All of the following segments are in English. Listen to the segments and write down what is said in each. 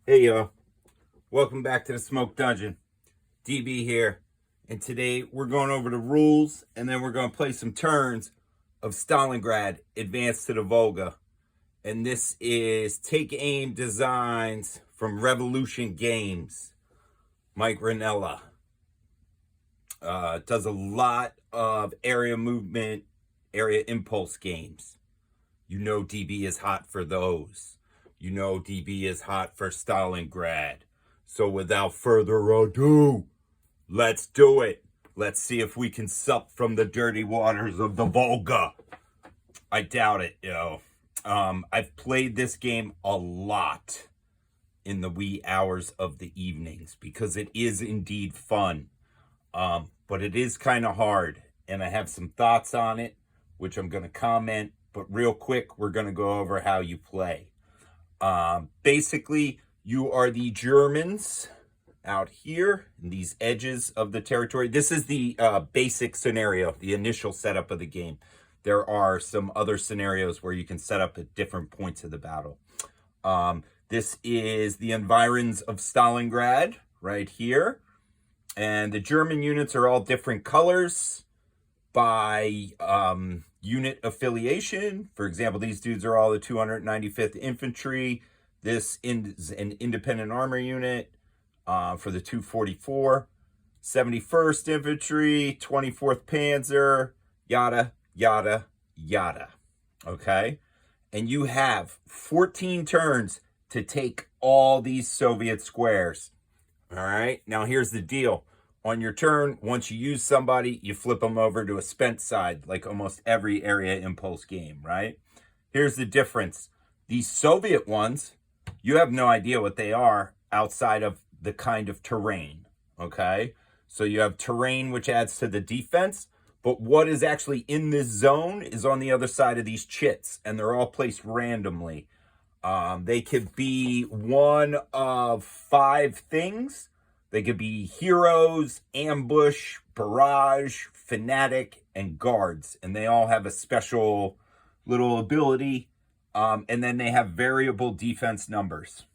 Hey y'all, welcome back to the Smoke Dungeon. DB here, and today we're going over the rules and then we're going to play some turns of Stalingrad Advance to the Volga. And this is Take Aim Designs from Revolution Games. Mike Ranella does a lot of area movement, area impulse games. You know DB is hot for those. You know DB is hot for Stalingrad. So without further ado, let's do it. Let's see if we can sup from the dirty waters of the Volga. I doubt it, I've played this game a lot in the wee hours of the evenings because it is indeed fun. But it is kind of hard, and I have some thoughts on it, which I'm going to comment. But real quick, we're going to go over how you play. Basically, you are the Germans out here in these edges of the territory. This is the basic scenario, the initial setup of the game. There are some other scenarios where you can set up at different points of the battle. This is the environs of Stalingrad right here. And the German units are all different colors by unit affiliation. For example, these dudes are all the 295th Infantry. This is an independent armor unit for the 244. 71st Infantry, 24th Panzer, yada, yada, yada. Okay? And you have 14 turns to take all these Soviet squares. All right? Now, here's the deal. On your turn, once you use somebody, you flip them over to a spent side, like almost every area impulse game, right? Here's the difference. These Soviet ones, you have no idea what they are outside of the kind of terrain, okay? So you have terrain, which adds to the defense, but what is actually in this zone is on the other side of these chits, and they're all placed randomly. They could be one of 5 things. They could be heroes, ambush, barrage, fanatic, and guards. And they all have a special little ability. And then they have variable defense numbers.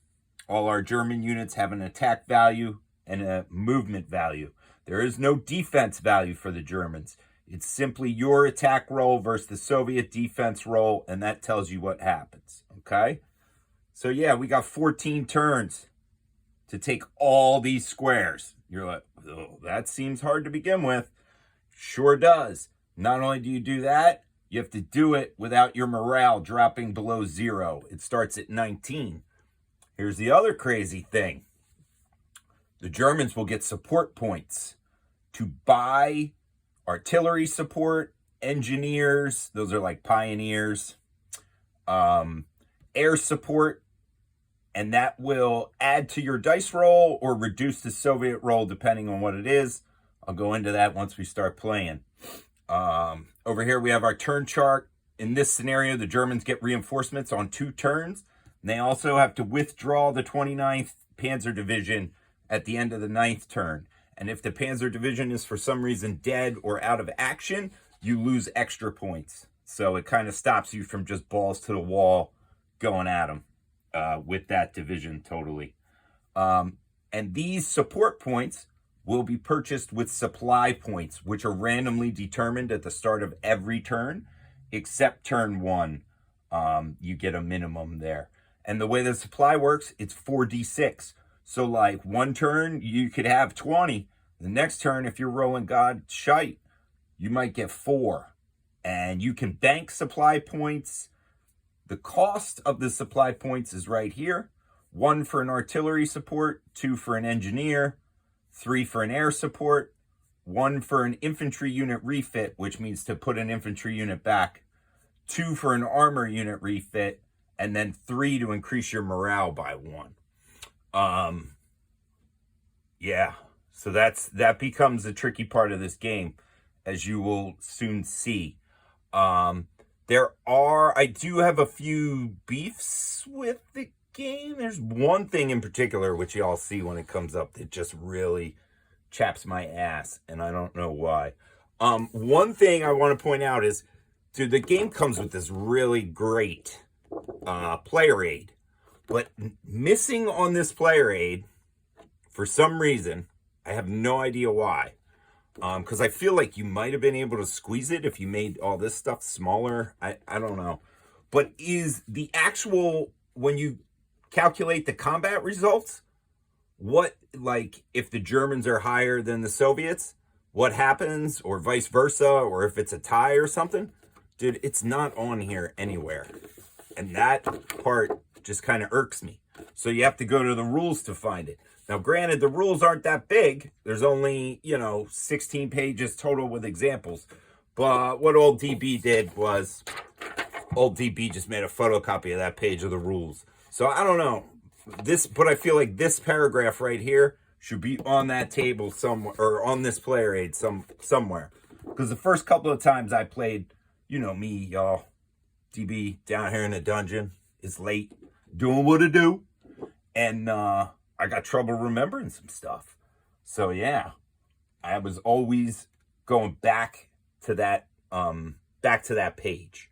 All our German units have an attack value and a movement value. There is no defense value for the Germans. It's simply your attack roll versus the Soviet defense roll, and that tells you what happens, okay? So yeah, we got 14 turns to take all these squares. You're like, oh, that seems hard to begin with. Sure does. Not only do you do that, you have to do it without your morale dropping below 0. It starts at 19. Here's the other crazy thing. The Germans will get support points to buy artillery support, engineers, those are like pioneers, air support, and that will add to your dice roll or reduce the Soviet roll depending on what it is. I'll go into that once we start playing. Over here we have our turn chart. In this scenario, the Germans get reinforcements on 2 turns. And they also have to withdraw the 29th Panzer Division at the end of the 9th turn. And if the Panzer Division is for some reason dead or out of action, you lose extra points. So it kind of stops you from just balls to the wall going at them. With that division totally. And these support points will be purchased with supply points, which are randomly determined at the start of every turn, except turn 1. You get a minimum there. And the way the supply works, it's 4d6. So like one turn, you could have 20. The next turn, if you're rolling god shite, you might get 4. And you can bank supply points. The cost of the supply points is right here. 1 for an artillery support, 2 for an engineer, 3 for an air support, 1 for an infantry unit refit, which means to put an infantry unit back, 2 for an armor unit refit, and then 3 to increase your morale by 1. Yeah, so that becomes the tricky part of this game, as you will soon see. I do have a few beefs with the game. There's one thing in particular, which y'all see when it comes up, that just really chaps my ass, and I don't know why. One thing I want to point out is, dude, the game comes with this really great player aid. But missing on this player aid, for some reason, I have no idea why. Because I feel like you might have been able to squeeze it if you made all this stuff smaller. I don't know. But is the actual, when you calculate the combat results, what, like, if the Germans are higher than the Soviets, what happens, or vice versa, or if it's a tie or something? Dude, it's not on here anywhere. And that part just kind of irks me. So you have to go to the rules to find it. Now, granted, the rules aren't that big. There's only, 16 pages total with examples. But what old DB did was, old DB just made a photocopy of that page of the rules. So I don't know. But I feel like this paragraph right here should be on that table somewhere, or on this player aid somewhere. Because the first couple of times I played, me, y'all, DB down here in the dungeon, it's late, doing what it do, and I got trouble remembering some stuff. So yeah, I was always going back to that page.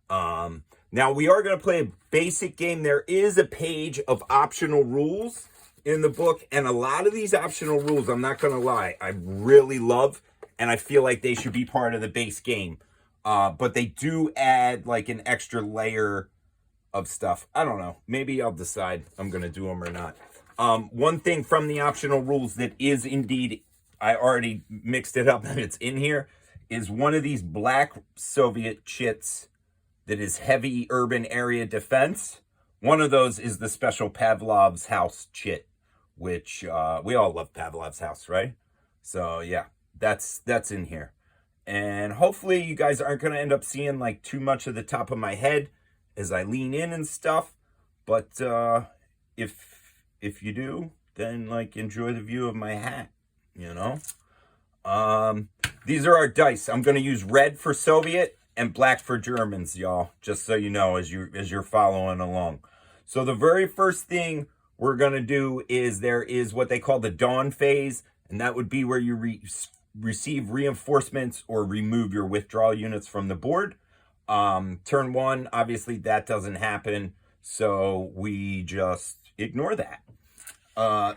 Now we are going to play a basic game. There is a page of optional rules in the book, and a lot of these optional rules, I'm not going to lie, I really love, and I feel like they should be part of the base game. But they do add like an extra layer of stuff. I don't know. Maybe I'll decide I'm going to do them or not. One thing from the optional rules that is indeed, I already mixed it up and it's in here, is one of these black Soviet chits that is heavy urban area defense. One of those is the special Pavlov's house chit, which we all love Pavlov's house, right? So yeah, that's in here. And hopefully you guys aren't going to end up seeing like too much of the top of my head as I lean in and stuff. But if you do, then like enjoy the view of my hat, These are our dice. I'm going to use red for Soviet and black for Germans, y'all, just so you know as you're following along. So the very first thing we're going to do is there is what they call the dawn phase, and that would be where you receive reinforcements or remove your withdrawal units from the board. Turn one, obviously that doesn't happen, so we just ignore that.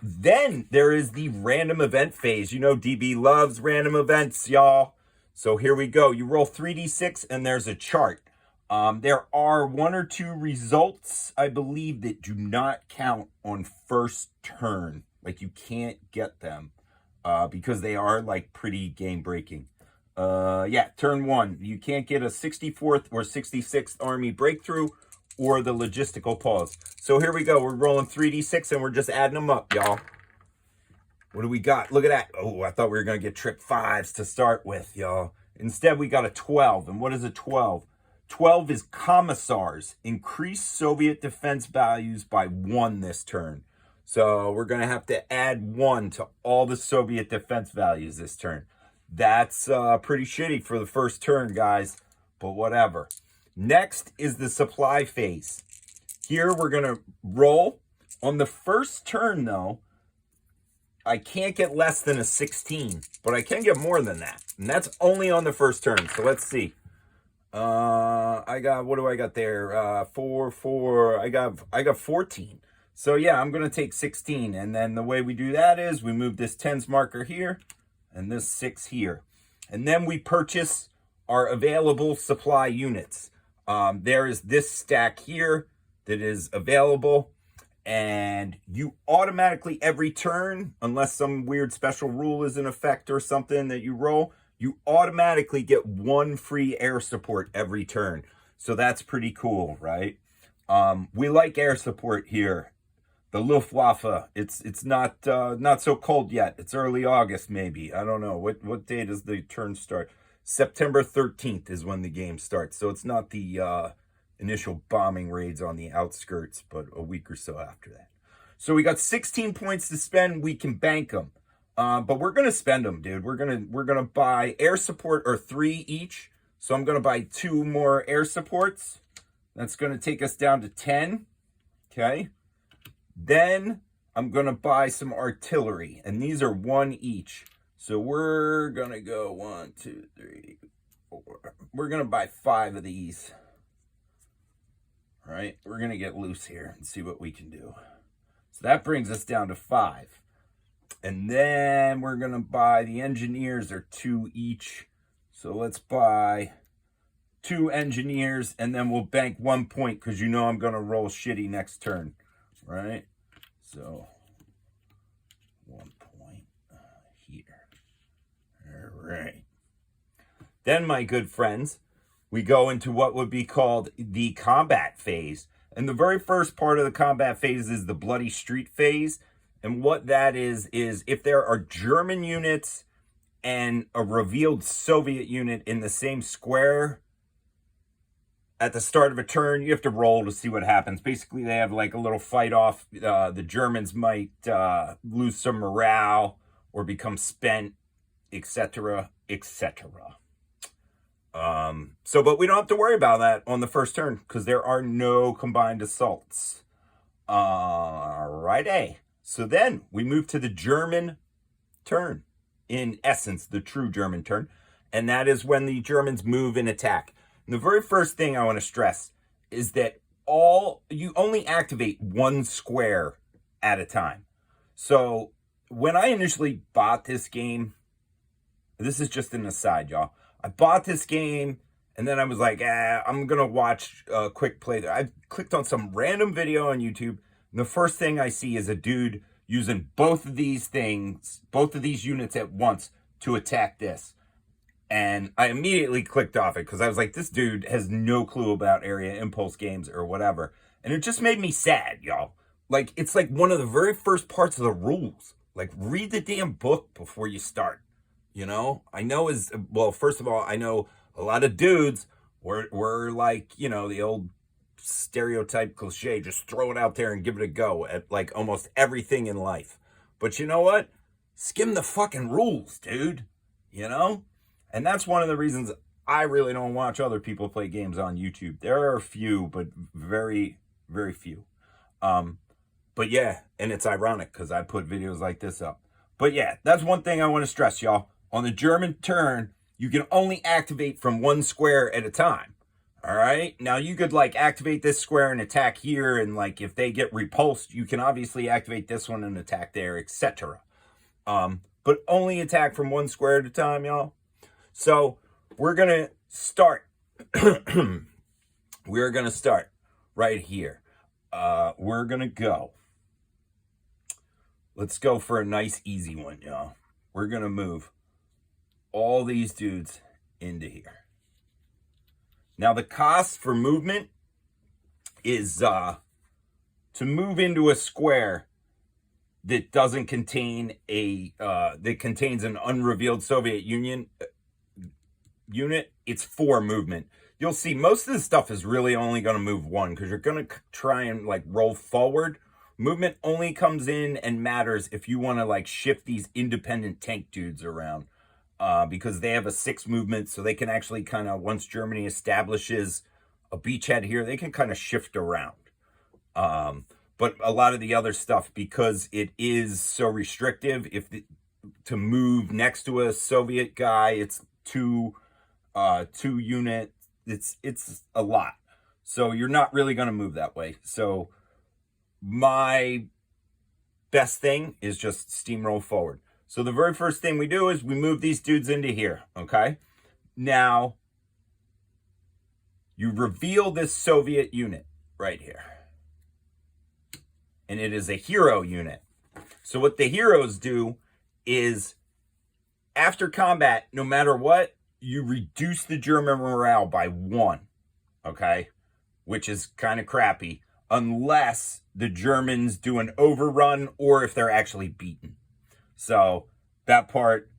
Then there is the random event phase. DB loves random events, y'all. So here we go. You roll 3d6 and there's a chart. There are one or two results, I believe, that do not count on first turn. Like you can't get them because they are like pretty game breaking. Turn one. You can't get a 64th or 66th Army breakthrough or the logistical pause. So here we go. We're rolling 3d6 and we're just adding them up, y'all. What do we got? Look at that. Oh, I thought we were going to get trip 5s to start with, y'all. Instead, we got a 12. And what is a 12? 12 is commissars. Increase Soviet defense values by 1 this turn. So we're going to have to add 1 to all the Soviet defense values this turn. That's pretty shitty for the first turn, guys. But whatever. Next is the supply phase. Here we're going to roll. On the first turn, though, I can't get less than a 16, but I can get more than that. And that's only on the first turn. So let's see. I got, what do I got there? 4. I got 14. So yeah, I'm going to take 16. And then the way we do that is we move this 10s marker here and this 6 here. And then we purchase our available supply units. There is this stack here that is available. And you automatically, every turn, unless some weird special rule is in effect or something that you roll, you automatically get 1 free air support every turn. So that's pretty cool, right? We like air support here. The Luftwaffe, it's not so cold yet. It's early August, maybe. I don't know. What day does the turn start? September 13th is when the game starts. So it's not the initial bombing raids on the outskirts, but a week or so after that. So we got 16 points to spend. We can bank them, but we're gonna spend them, dude. We're gonna buy air support, or 3 each. So I'm gonna buy 2 more air supports. That's gonna take us down to 10. Okay. Then I'm gonna buy some artillery, and these are 1 each. So we're gonna go 1, 2, 3, 4. We're gonna buy 5 of these. All right, we're going to get loose here and see what we can do. So that brings us down to 5. And then we're going to buy, the engineers are 2 each. So let's buy 2 engineers, and then we'll bank 1 point because you know I'm going to roll shitty next turn, right? So 1 point here. All right. Then, my good friends, we go into what would be called the combat phase. And the very first part of the combat phase is the bloody street phase. And what that is if there are German units and a revealed Soviet unit in the same square at the start of a turn, you have to roll to see what happens. Basically, they have like a little fight off. The Germans might lose some morale or become spent, etc., etc. But we don't have to worry about that on the first turn because there are no combined assaults. Alrighty. So then we move to the German turn. In essence, the true German turn. And that is when the Germans move and attack. And the very first thing I want to stress is that you only activate 1 square at a time. So when I initially bought this game, this is just an aside, y'all. I bought this game, and then I was like, I'm going to watch a quick playthrough. I clicked on some random video on YouTube, and the first thing I see is a dude using both of these units at once to attack this. And I immediately clicked off it because I was like, this dude has no clue about area impulse games or whatever. And it just made me sad, y'all. Like, it's like one of the very first parts of the rules. Like, read the damn book before you start. You know, first of all, I know a lot of dudes were like, you know, the old stereotype cliche, just throw it out there and give it a go at like almost everything in life. But you know what? Skim the fucking rules, dude. You know? And that's one of the reasons I really don't watch other people play games on YouTube. There are a few, but very, very few. But yeah, and it's ironic because I put videos like this up. But yeah, that's one thing I want to stress, y'all. On the German turn, you can only activate from 1 square at a time. All right? Now, you could, like, activate this square and attack here, and, like, if they get repulsed, you can obviously activate this one and attack there, etc. But only attack from 1 square at a time, y'all. So, we're going to start. We're going to start right here. We're going to go. Let's go for a nice, easy one, y'all. We're going to move all these dudes into here. Now, the cost for movement is to move into a square that doesn't contain that contains an unrevealed Soviet Union unit. It's 4 movement. You'll see most of this stuff is really only going to move 1 because you're going to try and like roll forward. Movement only comes in and matters if you want to like shift these independent tank dudes around. Because they have a 6 movement, so they can actually kind of, once Germany establishes a beachhead here, they can kind of shift around. But a lot of the other stuff, because it is so restrictive, to move next to a Soviet guy, it's 2 unit. It's a lot. So you're not really going to move that way. So my best thing is just steamroll forward. So the very first thing we do is we move these dudes into here, okay? Now, you reveal this Soviet unit right here. And it is a hero unit. So what the heroes do is, after combat, no matter what, you reduce the German morale by 1, okay? Which is kind of crappy, unless the Germans do an overrun or if they're actually beaten. So that part,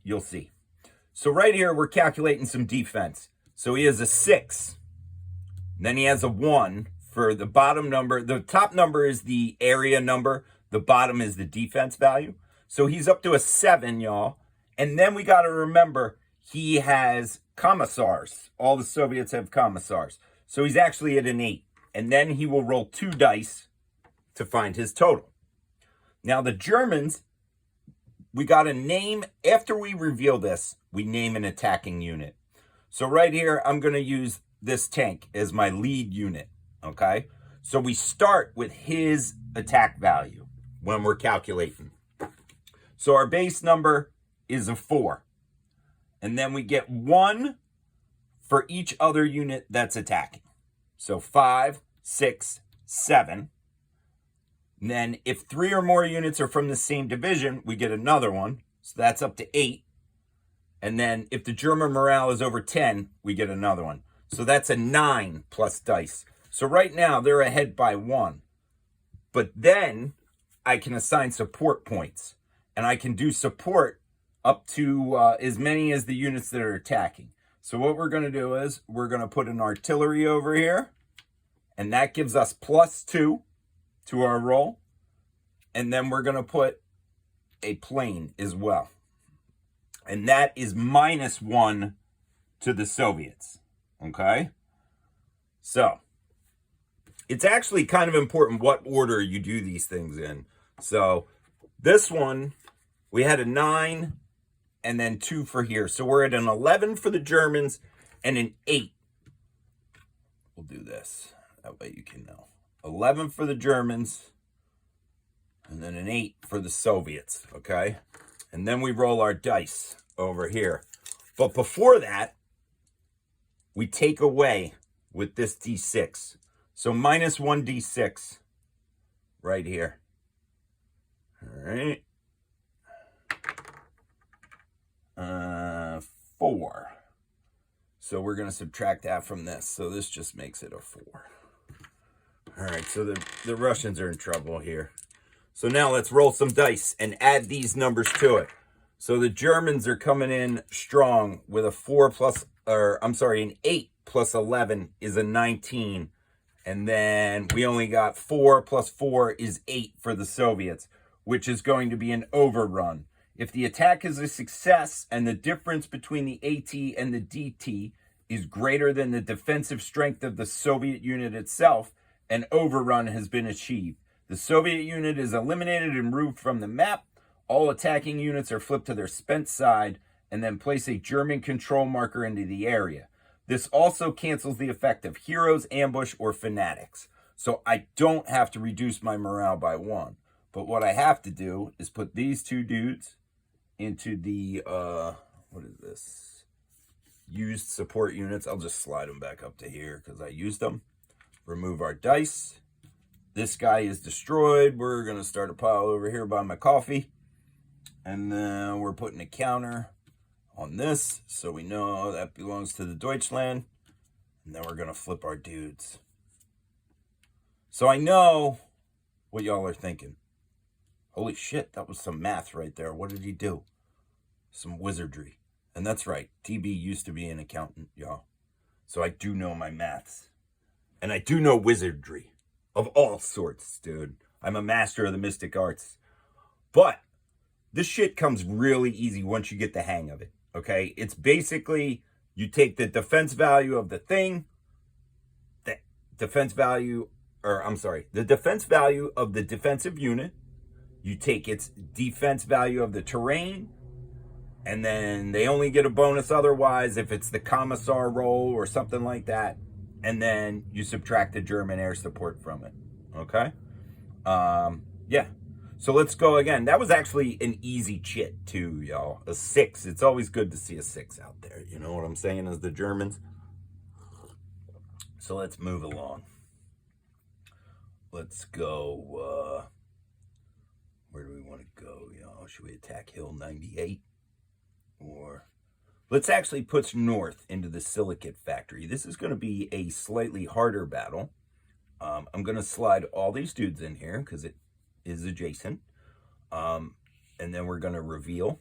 you'll see. So right here, we're calculating some defense. So he has a 6. Then he has a 1 for the bottom number. The top number is the area number. The bottom is the defense value. So he's up to a 7, y'all. And then we got to remember, he has commissars. All the Soviets have commissars. So he's actually at an 8. And then he will roll 2 dice to find his total. Now, the Germans, we got to name, after we reveal this, we name an attacking unit. So right here, I'm going to use this tank as my lead unit. okay? So we start with his attack value when we're calculating. So our base number is a 4. And then we get 1 for each other unit that's attacking. So 5, 6, 7. And then if 3 or more units are from the same division, we get another one. So that's up to 8. And then if the German morale is over 10, we get another one. So that's a 9 plus dice. So right now they're ahead by 1. But then I can assign support points. And I can do support up to as many as the units that are attacking. So what we're going to do is we're going to put an artillery over here. And that gives us +2 to our roll. And then we're going to put a plane as well. And that is -1 to the Soviets. Okay? So, it's actually kind of important what order you do these things in. So, this one, we had a 9 and then 2 for here. So, we're at an 11 for the Germans and an 8. We'll do this. That way you can know. 11 for the Germans and then an 8 for the Soviets. Okay? And then we roll our dice over here. But before that, we take away with this D6. So -1 D6 right here. All right. 4. So we're going to subtract that from this. So this just makes it a 4. All right, so the Russians are in trouble here. So now let's roll some dice and add these numbers to it. So the Germans are coming in strong with an 8 plus 11 is a 19. And then we only got 4 plus 4 is 8 for the Soviets, which is going to be an overrun. If the attack is a success and the difference between the AT and the DT is greater than the defensive strength of the Soviet unit itself, an overrun has been achieved. The Soviet unit is eliminated and removed from the map. All attacking units are flipped to their spent side and then place a German control marker into the area. This also cancels the effect of heroes, ambush, or fanatics. So I don't have to reduce my morale by 1. But what I have to do is put these 2 dudes into the, what is this? Used support units. I'll just slide them back up to here because I used them. Remove our dice. This guy is destroyed. We're going to start a pile over here by my coffee. And then we're putting a counter on this. So we know that belongs to the Deutschland. And then we're going to flip our dudes. So I know what y'all are thinking. Holy shit, that was some math right there. What did he do? Some wizardry. And that's right. TB used to be an accountant, y'all. So I do know my maths. And I do know wizardry. Of all sorts, dude. I'm a master of the mystic arts. But this shit comes really easy once you get the hang of it. Okay? It's basically, you take the defense value of the thing, the defense value of the defensive unit, you take its defense value of the terrain, and then they only get a bonus otherwise if it's the commissar roll or something like that. And then you subtract the German air support from it. Okay? Yeah. So let's go again. That was actually an easy chit too, y'all. A 6. It's always good to see a 6 out there. You know what I'm saying, as the Germans? So let's move along. Let's go, where do we want to go, y'all? Should we attack Hill 98? Or let's actually push north into the silicate factory. This is going to be a slightly harder battle. I'm going to slide all these dudes in here because it is adjacent. And then we're going to reveal.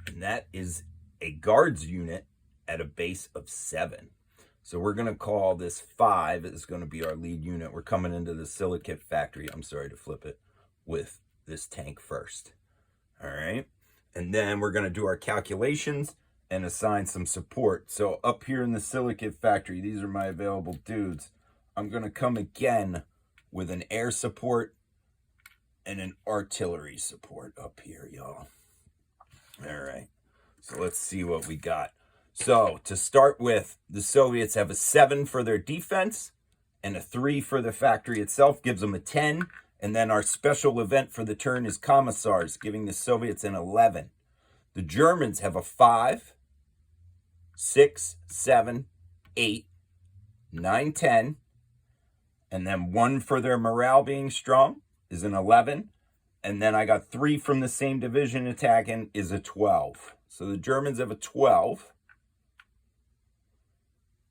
And that is a guards unit at a base of 7. So we're going to call this 5. It's going to be our lead unit. We're coming into the silicate factory. I'm sorry to flip it, with this tank first. All right. And then we're going to do our calculations and assign some support. So up here in the silicate factory, these are my available dudes. I'm going to come again with an air support and an artillery support up here, y'all. All right. So let's see what we got. So to start with, the Soviets have a 7 for their defense and a 3 for the factory itself, gives them a 10. And then our special event for the turn is Commissars, giving the Soviets an 11. The Germans have a 5, 6, 7, 8, 9, 10. And then 1 for their morale being strong is an 11. And then I got 3 from the same division attacking is a 12. So the Germans have a 12.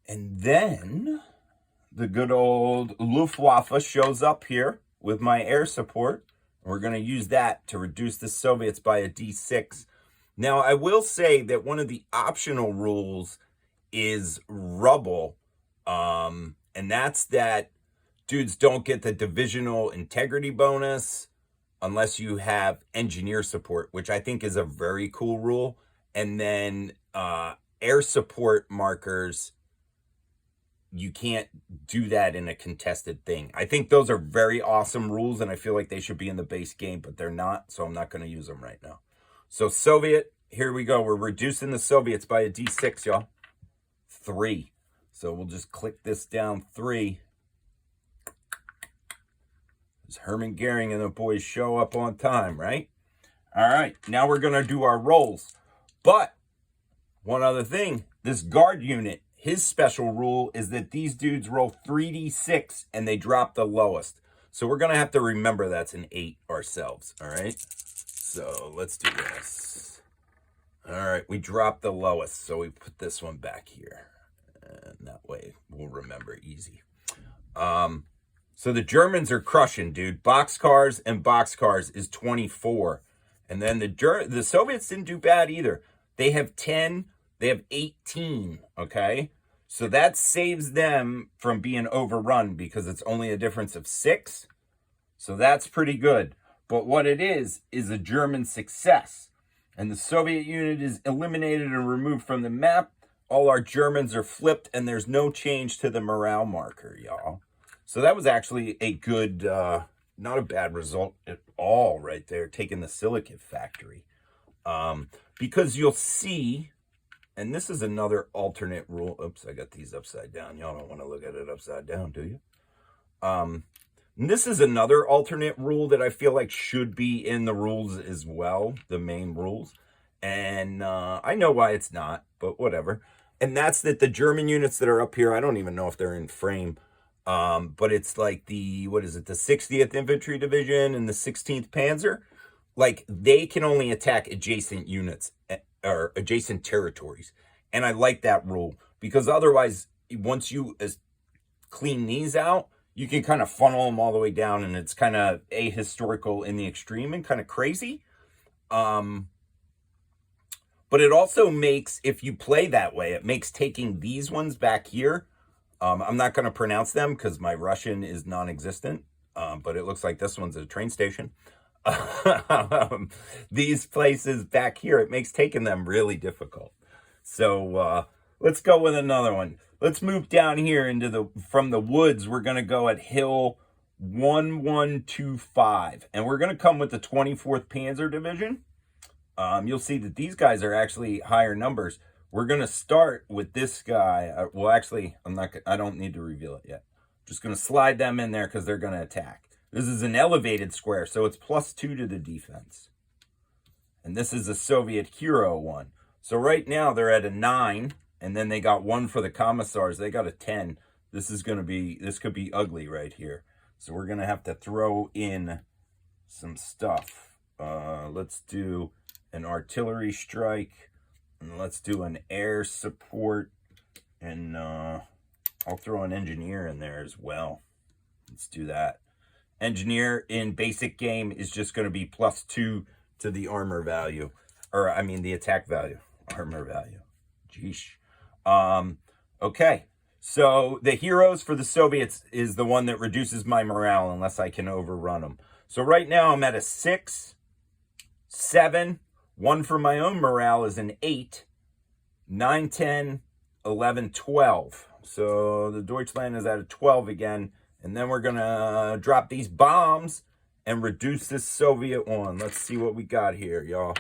And then the good old Luftwaffe shows up here with my air support. We're going to use that to reduce the Soviets by a D6. Now, I will say that one of the optional rules is rubble. And that's that dudes don't get the divisional integrity bonus unless you have engineer support, which I think is a very cool rule. And then air support markers, you can't do that in a contested thing. I think those are very awesome rules, and I feel like they should be in the base game, but they're not, so I'm not going to use them right now. So Soviet, here we go. We're reducing the Soviets by a D6, y'all. 3. So we'll just click this down 3. Does Hermann Goering and the boys show up on time, right? All right, now we're going to do our rolls. But one other thing, this guard unit, his special rule is that these dudes roll 3d6 and they drop the lowest. So we're going to have to remember that's an 8 ourselves, all right? So let's do this. All right, we dropped the lowest, so we put this one back here. And that way we'll remember easy. So the Germans are crushing, dude. Boxcars and boxcars is 24. And then the Soviets didn't do bad either. They have 10. They have 18, okay? So that saves them from being overrun because it's only a difference of 6. So that's pretty good. But what it is a German success. And the Soviet unit is eliminated and removed from the map. All our Germans are flipped, and there's no change to the morale marker, y'all. So that was actually a good, not a bad result at all right there, taking the silicate factory. Because you'll see, and this is another alternate rule. Oops, I got these upside down. Y'all don't want to look at it upside down, do you? This is another alternate rule that I feel like should be in the rules as well, the main rules. And I know why it's not, but whatever. And that's that the German units that are up here, I don't even know if they're in frame, but it's like the 60th Infantry Division and the 16th Panzer. Like, they can only attack adjacent units or adjacent territories. And I like that rule because otherwise, once you clean these out, you can kind of funnel them all the way down, and it's kind of ahistorical in the extreme and kind of crazy. But it also makes, if you play that way, it makes taking these ones back here. I'm not going to pronounce them because my Russian is non-existent, but it looks like this one's a train station. These places back here, it makes taking them really difficult. So let's go with another one. Let's move down here into from the woods. We're going to go at Hill 1125, and we're going to come with the 24th Panzer Division. You'll see that these guys are actually higher numbers. We're going to start with this guy. Well, actually, I don't need to reveal it yet. Just going to slide them in there because they're going to attack. This is an elevated square, so it's +2 to the defense. And this is a Soviet hero one. So right now they're at a 9, and then they got 1 for the commissars. They got a 10. This could be ugly right here. So we're going to have to throw in some stuff. Let's do an artillery strike, and let's do an air support, and I'll throw an engineer in there as well. Let's do that. Engineer in basic game is just going to be +2 to the armor value, or I mean the attack value, armor value. Jeesh. Okay, so the heroes for the Soviets is the one that reduces my morale unless I can overrun them. So right now I'm at a 6, 7, 1 for my own morale is an 8, 9, 10, 11, 12. So the Deutschland is at a 12 again. And then we're going to drop these bombs and reduce this Soviet one. Let's see what we got here, y'all.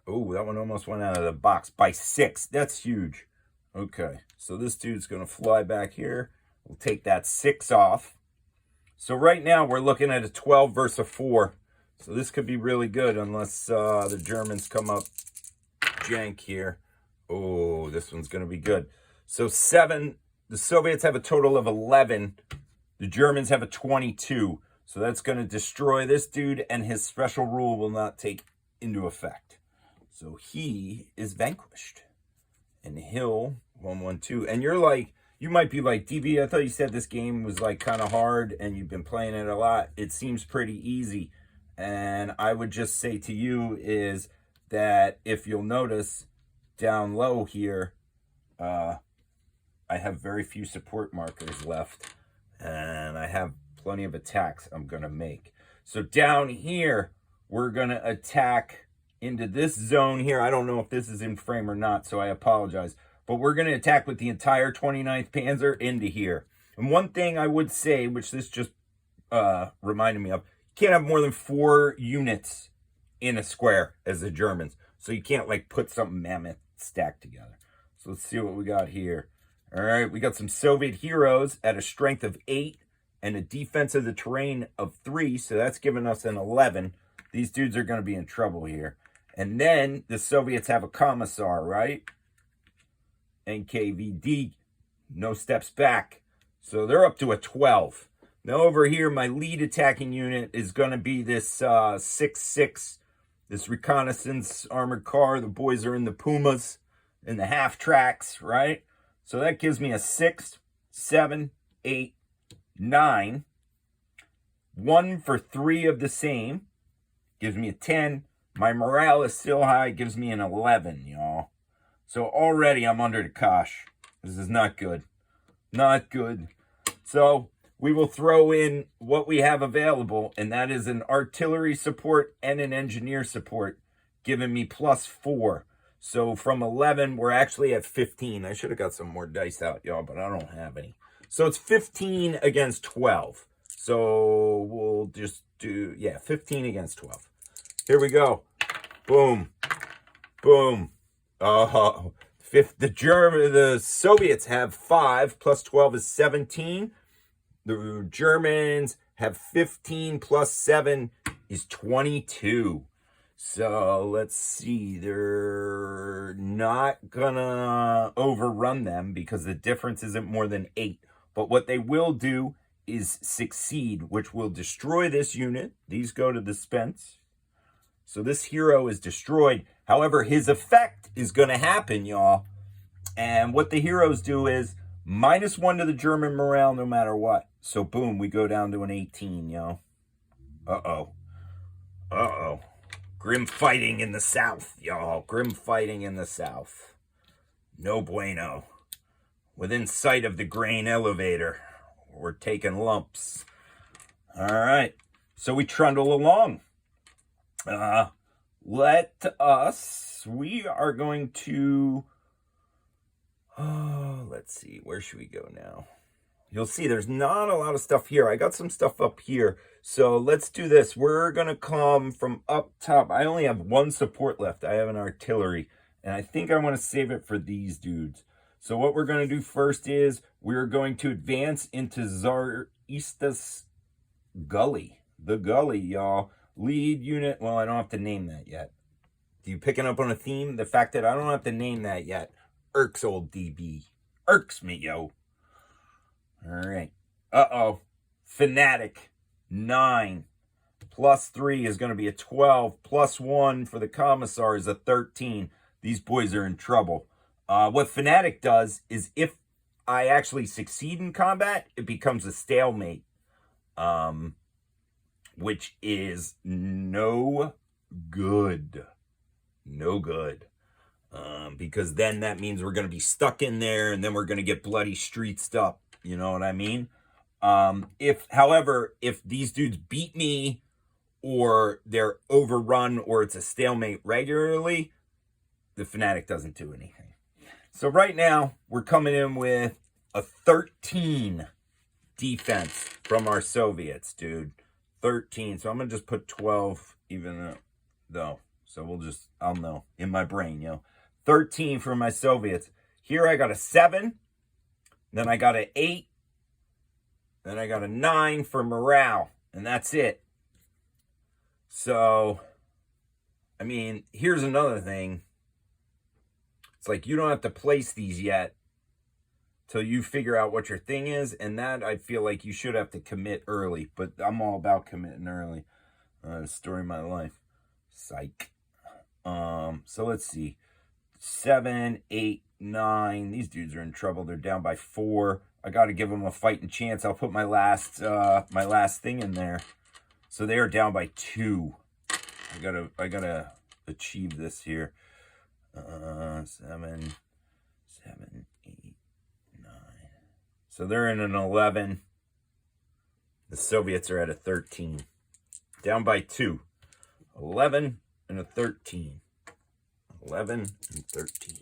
Oh, that one almost went out of the box by 6. That's huge. Okay, so this dude's going to fly back here. We'll take that 6 off. So right now we're looking at a 12 versus a 4. So this could be really good unless the Germans come up jank here. Oh, this one's going to be good. So 7, the Soviets have a total of 11. The Germans have a 22. So that's going to destroy this dude, and his special rule will not take into effect. So he is vanquished. And Hill, 112. And you're like, you might be like, DB, I thought you said this game was like kind of hard and you've been playing it a lot. It seems pretty easy. And I would just say to you is that if you'll notice down low here, I have very few support markers left. And I have plenty of attacks I'm going to make. So down here, we're going to attack into this zone here. I don't know if this is in frame or not, so I apologize. But we're going to attack with the entire 29th Panzer into here. And one thing I would say, which this just reminded me of, you can't have more than 4 units in a square as the Germans. So you can't like put something mammoth stacked together. So let's see what we got here. All right, we got some Soviet heroes at a strength of 8 and a defense of the terrain of 3. So that's giving us an 11. These dudes are going to be in trouble here. And then the Soviets have a commissar, right? NKVD, no steps back. So they're up to a 12. Now over here, my lead attacking unit is going to be this 6-6, this reconnaissance armored car. The boys are in the Pumas, in the half tracks, right? So that gives me a 6, 7, 8, 9. 1 for 3 of the same. Gives me a 10. My morale is still high. Gives me an 11, y'all. So already I'm under the cosh. This is not good. Not good. So we will throw in what we have available, and that is an artillery support and an engineer support, giving me +4. So from 11, we're actually at 15. I should have got some more dice out, y'all, but I don't have any. So it's 15 against 12. So we'll just do, 15 against 12. Here we go. Boom. Boom. The Soviets have 5 plus 12 is 17. The Germans have 15 plus 7 is 22. So let's see. They're not gonna overrun them because the difference isn't more than 8. But what they will do is succeed, which will destroy this unit. These go to dispense. So this hero is destroyed. However, his effect is going to happen, y'all. And what the heroes do is -1 to the German morale no matter what. So boom, we go down to an 18, y'all. Uh-oh. Uh-oh. Grim fighting in the south, y'all. Grim fighting in the south. No bueno. Within sight of the grain elevator. We're taking lumps. All right. So we trundle along. We are going to, let's see, where should we go now? You'll see there's not a lot of stuff here. I got some stuff up here. So let's do this. We're going to come from up top. I only have 1 support left. I have an artillery, and I think I want to save it for these dudes. So what we're going to do first is we're going to advance into Tsarista's Gully. The Gully, y'all. Lead unit, well, I don't have to name that yet. Do you picking up on a theme? The fact that I don't have to name that yet irks old DB. Irks me, yo. All right. Uh-oh. Fanatic, 9. +3 is going to be a 12. +1 for the commissar is a 13. These boys are in trouble. What Fanatic does is if I actually succeed in combat, it becomes a stalemate. Which is no good. No good. Because then that means we're going to be stuck in there, and then we're going to get bloody streets up. You know what I mean? However, if these dudes beat me, or they're overrun, or it's a stalemate regularly, the Fanatic doesn't do anything. So right now, we're coming in with a 13 defense from our Soviets, dude. 13. So I'm going to just put 12 even though. So I'll know in my brain, 13 for my Soviets. Here I got a 7. Then I got an 8. Then I got a 9 for morale. And that's it. So, I mean, here's another thing. It's like you don't have to place these yet till you figure out what your thing is. And that I feel like you should have to commit early. But I'm all about committing early. Story of my life. Psych. So let's see. 7, 8, 9. These dudes are in trouble. They're down by 4. I got to give them a fighting chance. I'll put my last thing in there. So they are down by 2. I gotta achieve this here. 7, 8, 9. So they're in an 11. The Soviets are at a 13. Down by 2. 11 and a 13. 11 and 13.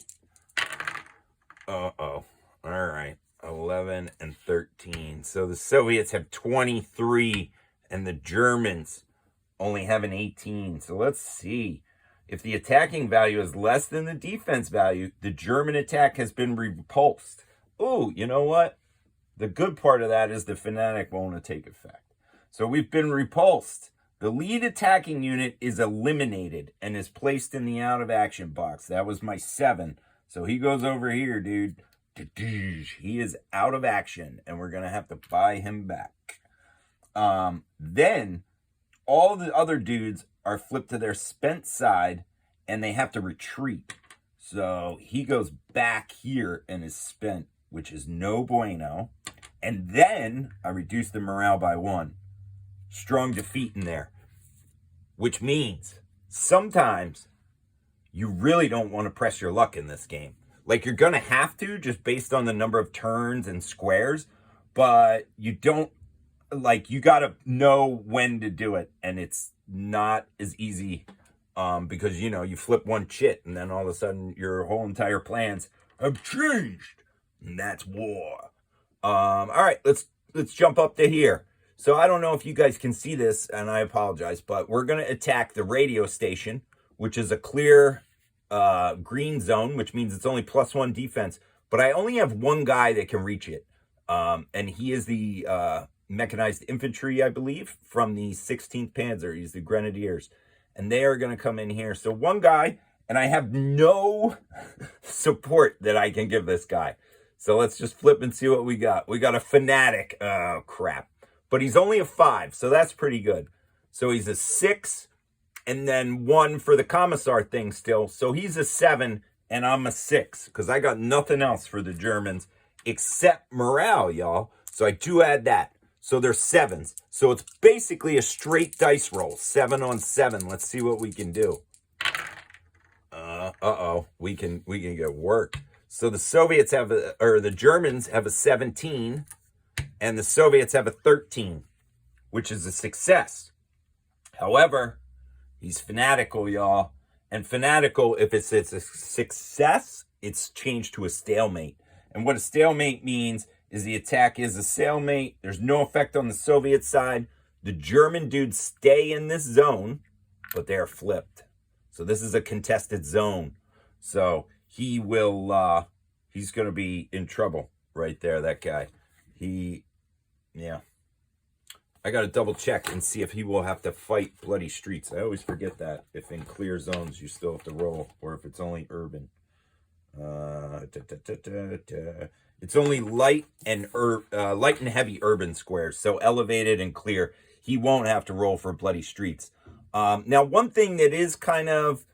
Uh-oh. All right. 11 and 13. So the Soviets have 23 and the Germans only have an 18. So let's see. If the attacking value is less than the defense value, the German attack has been repulsed. Oh, you know what? The good part of that is the fanatic won't take effect. So we've been repulsed. The lead attacking unit is eliminated and is placed in the out of action box. That was my 7. So he goes over here, dude. He is out of action, and we're going to have to buy him back. Then all the other dudes are flipped to their spent side, and they have to retreat. So he goes back here and is spent, which is no bueno. And then I reduce the morale by 1. Strong defeat in there. Which means sometimes you really don't want to press your luck in this game. Like, you're going to have to, just based on the number of turns and squares, but you don't, like, you got to know when to do it, and it's not as easy because, you flip one chit, and then all of a sudden your whole entire plans have changed, and that's war. All right, let's jump up to here. So I don't know if you guys can see this, and I apologize, but we're going to attack the radio station, which is a clear green zone, which means it's only +1 defense. But I only have one guy that can reach it, and he is the mechanized infantry, I believe, from the 16th Panzer. He's the Grenadiers, and they are going to come in here. So one guy, and I have no support that I can give this guy. So let's just flip and see what we got. We got a fanatic. Oh, crap. But he's only a 5, so that's pretty good. So he's a 6, and then 1 for the commissar thing still. So he's a 7, and I'm a 6, because I got nothing else for the Germans except morale, y'all. So I do add that. So they're 7s. So it's basically a straight dice roll. 7 on 7. Let's see what we can do. We can get work. So the Soviets have the Germans have a 17. And the Soviets have a 13, which is a success. However, he's fanatical, y'all. And fanatical, if it's a success, it's changed to a stalemate. And what a stalemate means is the attack is a stalemate. There's no effect on the Soviet side. The German dudes stay in this zone, but they're flipped. So this is a contested zone. So he's going to be in trouble right there, that guy. Yeah. I got to double check and see if he will have to fight bloody streets. I always forget that. If in clear zones you still have to roll, or if it's only urban. It's only light and heavy urban squares. So elevated and clear, he won't have to roll for bloody streets. Now, one thing that is kind of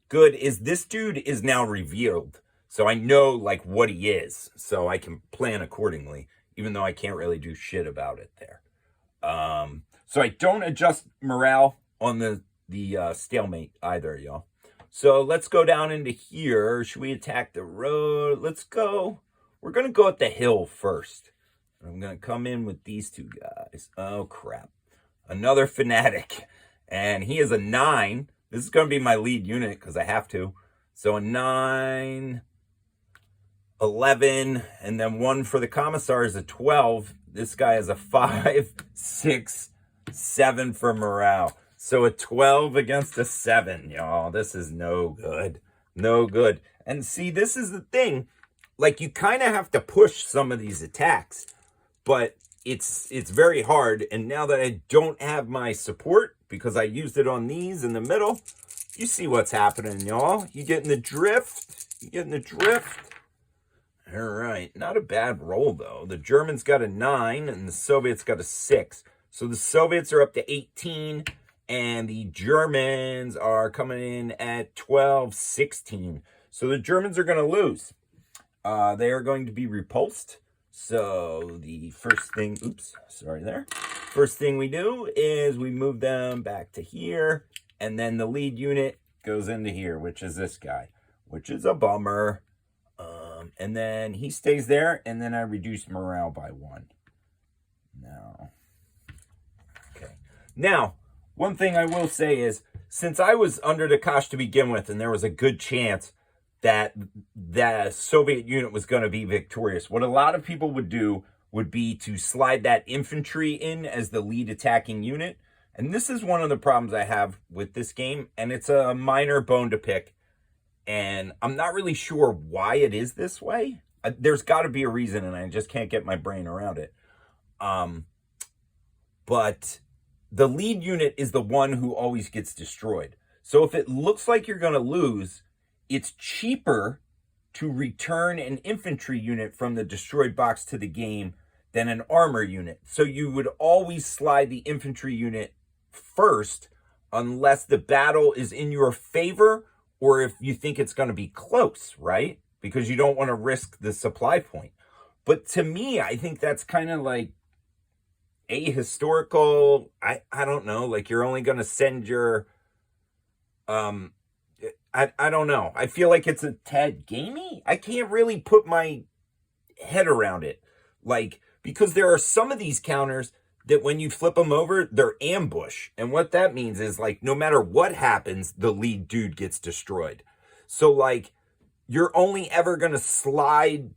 good is this dude is now revealed. So I know like what he is. So I can plan accordingly, even though I can't really do shit about it there. So I don't adjust morale on the stalemate either, y'all. So let's go down into here. Should we attack the road? Let's go. We're going to go at the hill first. I'm going to come in with these two guys. Oh, crap. Another fanatic. And he is a 9. This is going to be my lead unit because I have to. So a 9, 11, and then 1 for the commissar is a 12. This guy is a 5, 6, 7 for morale. So a 12 against a 7, y'all. This is no good. No good. And see, this is the thing. Like, you kind of have to push some of these attacks, but it's very hard. And now that I don't have my support, because I used it on these in the middle, you see what's happening, y'all. You getting the drift? You getting the drift? All right. Not a bad roll, though. The Germans got a 9, and the Soviets got a 6. So the Soviets are up to 18, and the Germans are coming in at 12, 16. So the Germans are going to lose. They are going to be repulsed. So the first thing, oops, sorry there. First thing we do is we move them back to here, and then the lead unit goes into here, which is this guy, which is a bummer. And then he stays there, and then I reduce morale by 1. Now, okay. Now, one thing I will say is, since I was under the Kosh to begin with, and there was a good chance that the Soviet unit was going to be victorious, what a lot of people would do would be to slide that infantry in as the lead attacking unit. And this is one of the problems I have with this game, and it's a minor bone to pick. And I'm not really sure why it is this way. There's got to be a reason, and I just can't get my brain around it. But the lead unit is the one who always gets destroyed. So if it looks like you're going to lose, it's cheaper to return an infantry unit from the destroyed box to the game than an armor unit. So you would always slide the infantry unit first unless the battle is in your favor or if you think it's going to be close, right? Because you don't want to risk the supply point. But to me, I think that's kind of like ahistorical. I don't know. Like, you're only going to send your... I don't know. I feel like it's a tad gamey. I can't really put my head around it. Like, because there are some of these counters that when you flip them over, they're ambush. And what that means is, like, no matter what happens, the lead dude gets destroyed. So, like, you're only ever going to slide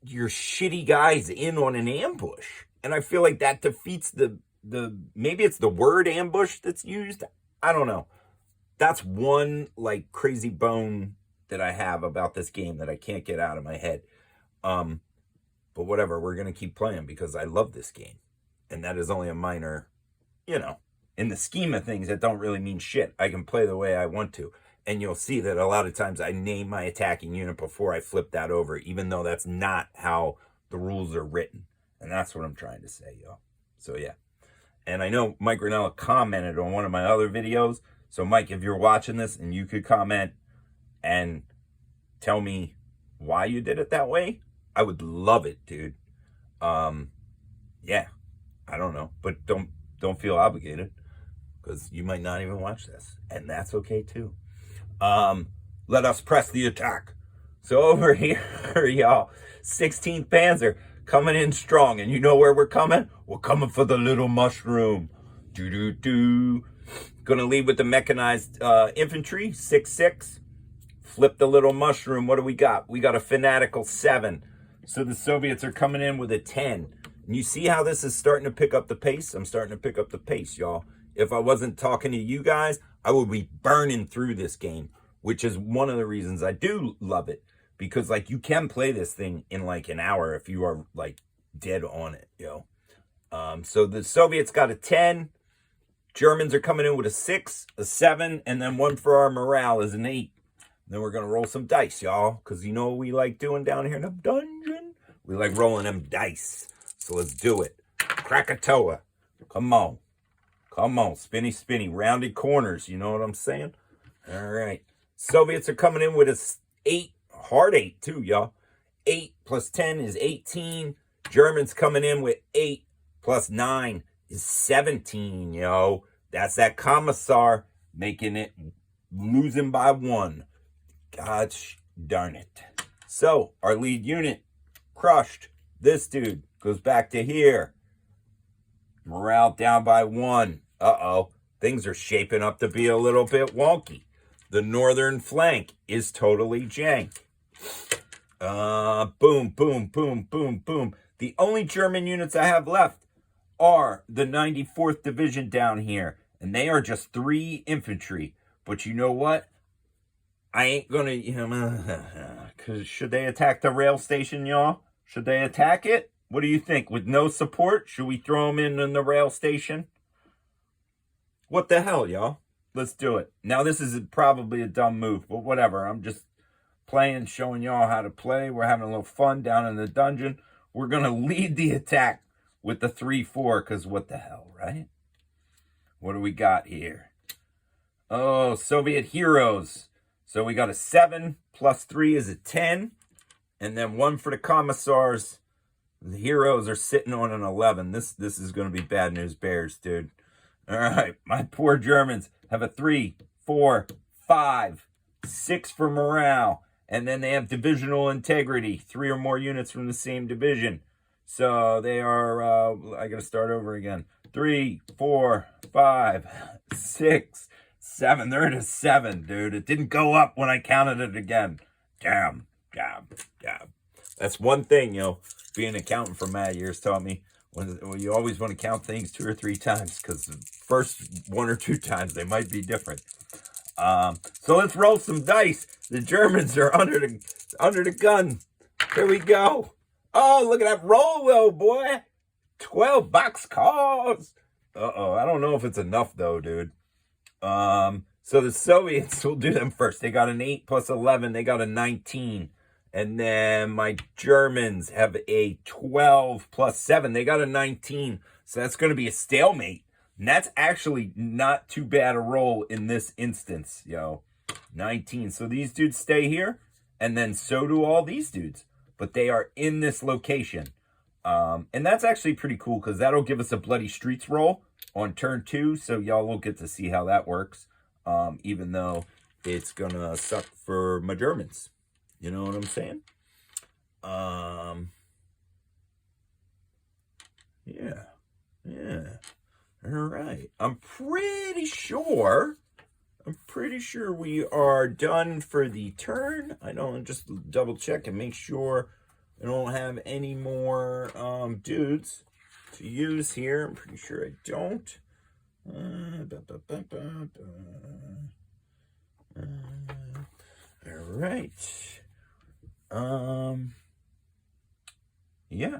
your shitty guys in on an ambush. And I feel like that defeats the maybe it's the word ambush that's used. I don't know. That's one, like, crazy bone that I have about this game that I can't get out of my head. But whatever, we're going to keep playing because I love this game. And that is only a minor, in the scheme of things, that don't really mean shit. I can play the way I want to. And you'll see that a lot of times I name my attacking unit before I flip that over, even though that's not how the rules are written. And that's what I'm trying to say, y'all. So, yeah. And I know Mike Ranella commented on one of my other videos. So, Mike, if you're watching this and you could comment and tell me why you did it that way, I would love it, dude. Yeah, I don't know, but don't feel obligated because you might not even watch this, and that's okay too. Let us press the attack. So over here, y'all, 16th Panzer coming in strong, and you know where we're coming? We're coming for the little mushroom. Gonna lead with the mechanized infantry, 6-6. Flip the little mushroom. What do we got? We got a fanatical 7. So the Soviets are coming in with a 10. And you see how this is starting to pick up the pace? I'm starting to pick up the pace, y'all. If I wasn't talking to you guys, I would be burning through this game, which is one of the reasons I do love it. Because, like, you can play this thing in, like, an hour if you are, like, dead on it, So the Soviets got a 10. Germans are coming in with a 6, a 7, and then one for our morale is an 8. Then we're going to roll some dice, y'all, because you know what we like doing down here in the dungeon? We like rolling them dice. So let's do it. Krakatoa. Come on. Come on. Spinny, spinny. Rounded corners. You know what I'm saying? All right. Soviets are coming in with a 8. Hard 8, too, y'all. 8 plus 10 is 18. Germans coming in with 8 plus 9 is 17, yo. That's that commissar making it losing by 1. Gosh darn it. So, our lead unit crushed. This dude goes back to here. Morale down by 1. Uh-oh. Things are shaping up to be a little bit wonky. The northern flank is totally jank. Boom, boom, boom, boom, boom. The only German units I have left are the 94th Division down here. And they are just 3 infantry. But you know what? I ain't gonna, because should they attack the rail station, y'all? Should they attack it? What do you think? With no support, should we throw them in the rail station? What the hell, y'all? Let's do it. Now, this is probably a dumb move, but whatever. I'm just playing, showing y'all how to play. We're having a little fun down in the dungeon. We're going to lead the attack with the 3-4, because what the hell, right? What do we got here? Oh, Soviet heroes. So we got a 7 plus 3 is a 10. And then 1 for the commissars. The heroes are sitting on an 11. This is going to be bad news bears, dude. All right, my poor Germans have a 3, 4, 5, 6 for morale. And then they have divisional integrity, 3 or more units from the same division. So they are, I got to start over again. 3, 4, 5, 6, 7. They're at a 7, dude. It didn't go up when I counted it again. Damn. That's one thing, being an accountant for mad years taught me. When you always want to count things 2 or 3 times, because the first 1 or 2 times they might be different. So let's roll some dice. The Germans are under the gun. Here we go. Oh, look at that roll, though, boy. 12 boxcars. I don't know if it's enough, though, dude. So the Soviets, will do them first. They got an 8 plus 11. They got a 19. And then my Germans have a 12 plus 7. They got a 19. So that's going to be a stalemate. And that's actually not too bad a roll in this instance, 19. So these dudes stay here. And then so do all these dudes. But they are in this location. And that's actually pretty cool, because that'll give us a bloody streets roll on turn 2. So y'all will get to see how that works. Even though it's going to suck for my Germans. You know what I'm saying? Yeah. All right. I'm pretty sure we are done for the turn. I don't just double check and make sure I don't have any more dudes to use here. I'm pretty sure I don't. All right. Yeah.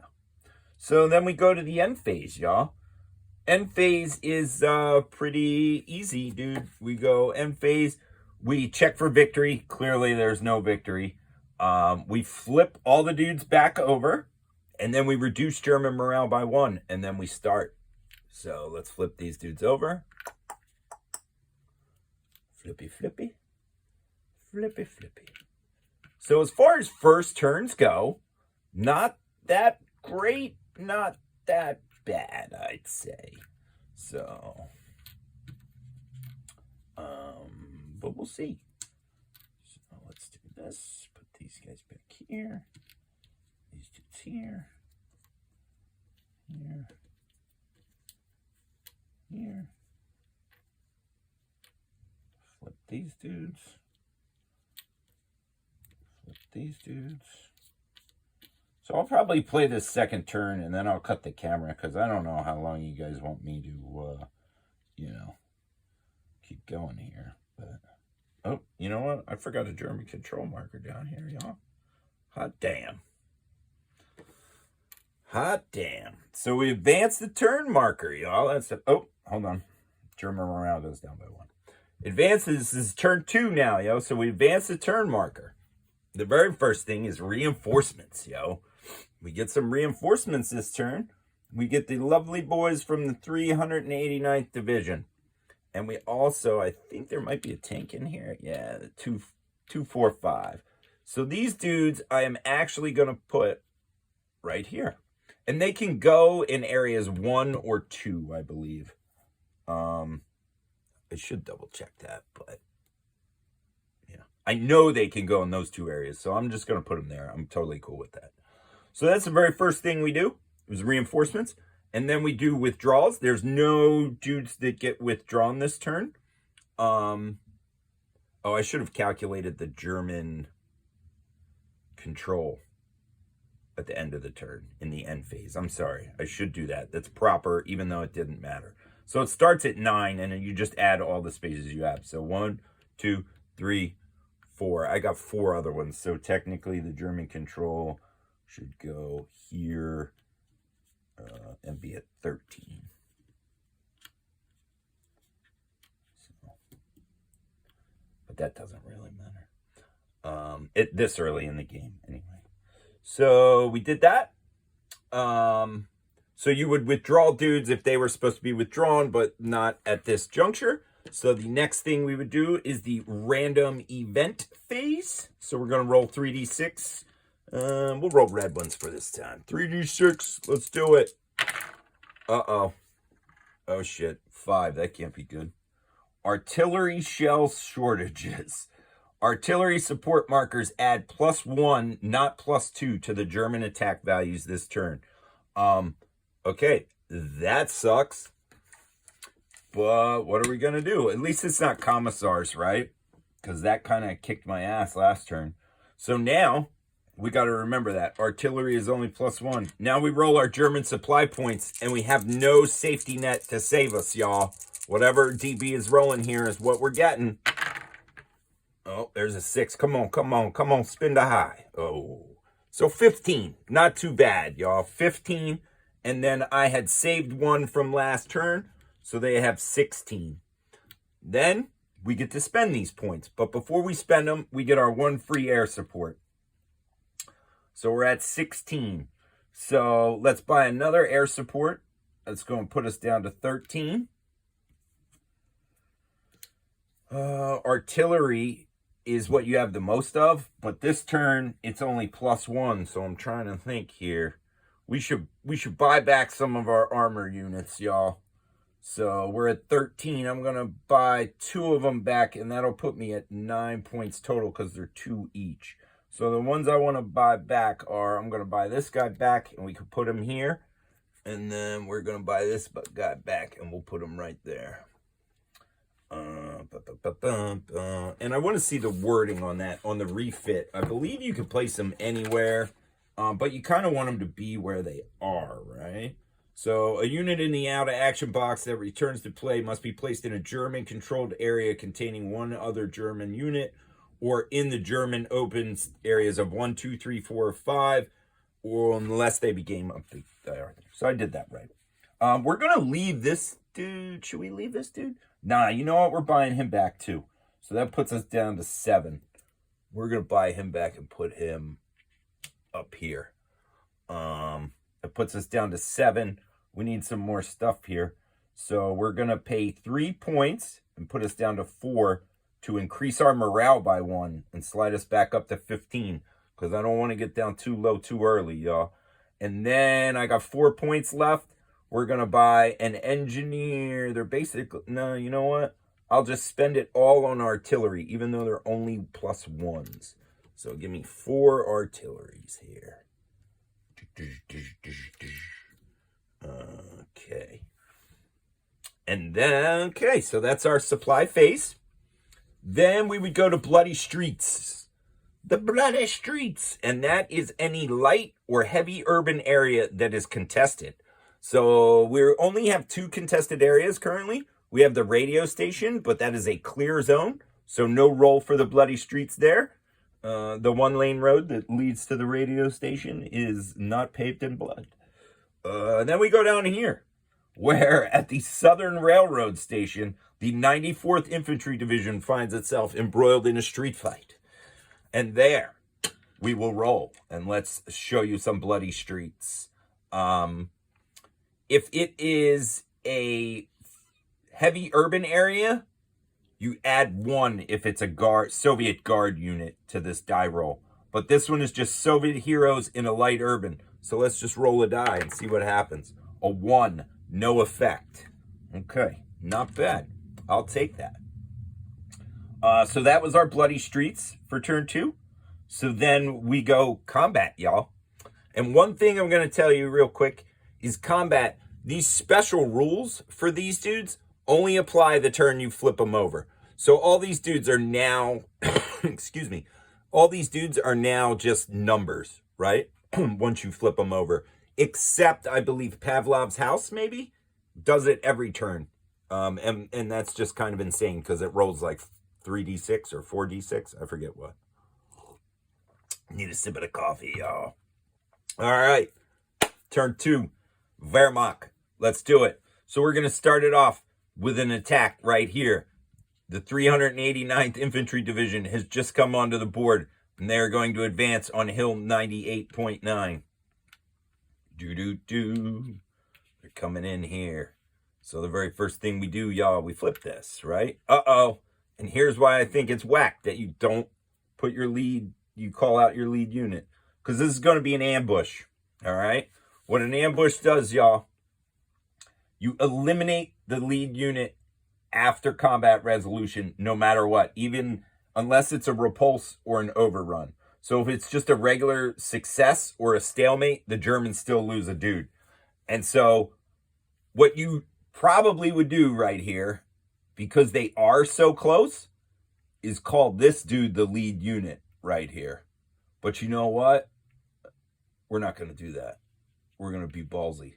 So then we go to the end phase, y'all. End phase is pretty easy, dude. We go end phase. We check for victory. Clearly, there's no victory. We flip all the dudes back over, and then we reduce German morale by 1, and then we start. So let's flip these dudes over. Flippy, flippy. Flippy, flippy. So as far as first turns go, not that great, not that bad, I'd say. So, but we'll see. So let's do this. Put these guys back here. These dudes here. Here. Flip these dudes. These dudes. So I'll probably play this second turn, and then I'll cut the camera, because I don't know how long you guys want me to, keep going here. But, oh, you know what? I forgot a German control marker down here, y'all. Hot damn. So we advance the turn marker, y'all. That's it. Oh, hold on. German morale goes down by 1. Advances is turn 2 now, yo. So we advance the turn marker. The very first thing is reinforcements, yo. We get some reinforcements this turn. We get the lovely boys from the 389th Division. And we also, I think there might be a tank in here. Yeah, the 245. So these dudes I am actually going to put right here. And they can go in areas 1 or 2, I believe. I should double check that, but I know they can go in those 2 areas, so I'm just going to put them there. I'm totally cool with that. So that's the very first thing we do, is reinforcements. And then we do withdrawals. There's no dudes that get withdrawn this turn. I should have calculated the German control at the end of the turn, in the end phase. I'm sorry. I should do that. That's proper, even though it didn't matter. So it starts at 9, and then you just add all the spaces you have. So 1, 2, 3, 4. I got 4 other ones. So technically the German control should go here and be at 13. So, but that doesn't really matter. This early in the game anyway. So we did that. So you would withdraw dudes if they were supposed to be withdrawn, but not at this juncture. So the next thing we would do is the random event phase. So we're going to roll 3d6. We'll roll red ones for this time. 3d6. Let's do it. Uh-oh. Oh, shit. 5. That can't be good. Artillery shell shortages. Artillery support markers add +1, not +2 to the German attack values this turn. Okay, that sucks. But what are we going to do? At least it's not commissars, right? Because that kind of kicked my ass last turn. So now we got to remember that. Artillery is only +1. Now we roll our German supply points, and we have no safety net to save us, y'all. Whatever DB is rolling here is what we're getting. Oh, there's a 6. Come on, come on, come on. Spin the high. Oh. So 15. Not too bad, y'all. 15. And then I had saved 1 from last turn. So they have 16. Then we get to spend these points. But before we spend them, we get our 1 free air support. So we're at 16. So let's buy another air support. That's going to put us down to 13. Artillery is what you have the most of, but this turn it's only +1, so I'm trying to think here. We should buy back some of our armor units, y'all. So we're at 13. I'm gonna buy 2 of them back, and that'll put me at 9 points total because they're 2 each. So the ones I want to buy back are, I'm gonna buy this guy back, and we can put him here, and then we're gonna buy this guy back, and we'll put him right there. And I want to see the wording on that, on the refit. I believe you can place them anywhere, but you kind of want them to be where they are, right? So a unit in the out of action box that returns to play must be placed in a German controlled area containing 1 other German unit, or in the German open areas of 1, 2, 3, 4, or 5, or unless they became up there. So I did that right. We're gonna leave this dude. Should we leave this dude? Nah, you know what? We're buying him back too. So that puts us down to 7. We're going to buy him back and put him up here. It puts us down to 7. We need some more stuff here. So we're going to pay 3 points and put us down to 4 to increase our morale by 1 and slide us back up to 15. Because I don't want to get down too low too early, y'all. And then I got 4 points left. We're going to buy an engineer. They're basically, no, you know what? I'll just spend it all on artillery, even though they're only +1s. So give me 4 artilleries here. Okay. And then, okay, so that's our supply phase. Then we would go to Bloody Streets. The Bloody Streets. And that is any light or heavy urban area that is contested. So we only have 2 contested areas currently. We have the radio station, but that is a clear zone. So no roll for the Bloody Streets there. The 1-lane road that leads to the radio station is not paved in blood. Then we go down here, where at the Southern Railroad Station, the 94th Infantry Division finds itself embroiled in a street fight. And there we will roll. And let's show you some Bloody Streets. If it is a heavy urban area, you add 1 if it's a Soviet Guard unit to this die roll. But this one is just Soviet heroes in a light urban. So let's just roll a die and see what happens. A 1, no effect. Okay, not bad. I'll take that. So that was our Bloody Streets for turn 2. So then we go combat, y'all. And one thing I'm going to tell you real quick is combat. These special rules for these dudes only apply the turn you flip them over. So all these dudes are now, excuse me, all these dudes are now just numbers, right? Once you flip them over. Except, I believe, Pavlov's house, maybe, does it every turn. And that's just kind of insane because it rolls like 3d6 or 4d6. I forget what. Need a sip of the coffee, y'all. All right. Turn 2. Wehrmacht. Let's do it. So we're going to start it off with an attack right here. The 389th Infantry Division has just come onto the board, and they're going to advance on Hill 98.9. They're coming in here. So the very first thing we do, y'all, we flip this, right? Uh-oh. And here's why I think it's whack that you don't put your lead, you call out your lead unit. Because this is going to be an ambush, all right? What an ambush does, y'all, you eliminate the lead unit after combat resolution, no matter what, even unless it's a repulse or an overrun. So if it's just a regular success or a stalemate, the Germans still lose a dude. And so what you probably would do right here, because they are so close, is call this dude the lead unit right here. But you know what? We're not going to do that. We're going to be ballsy.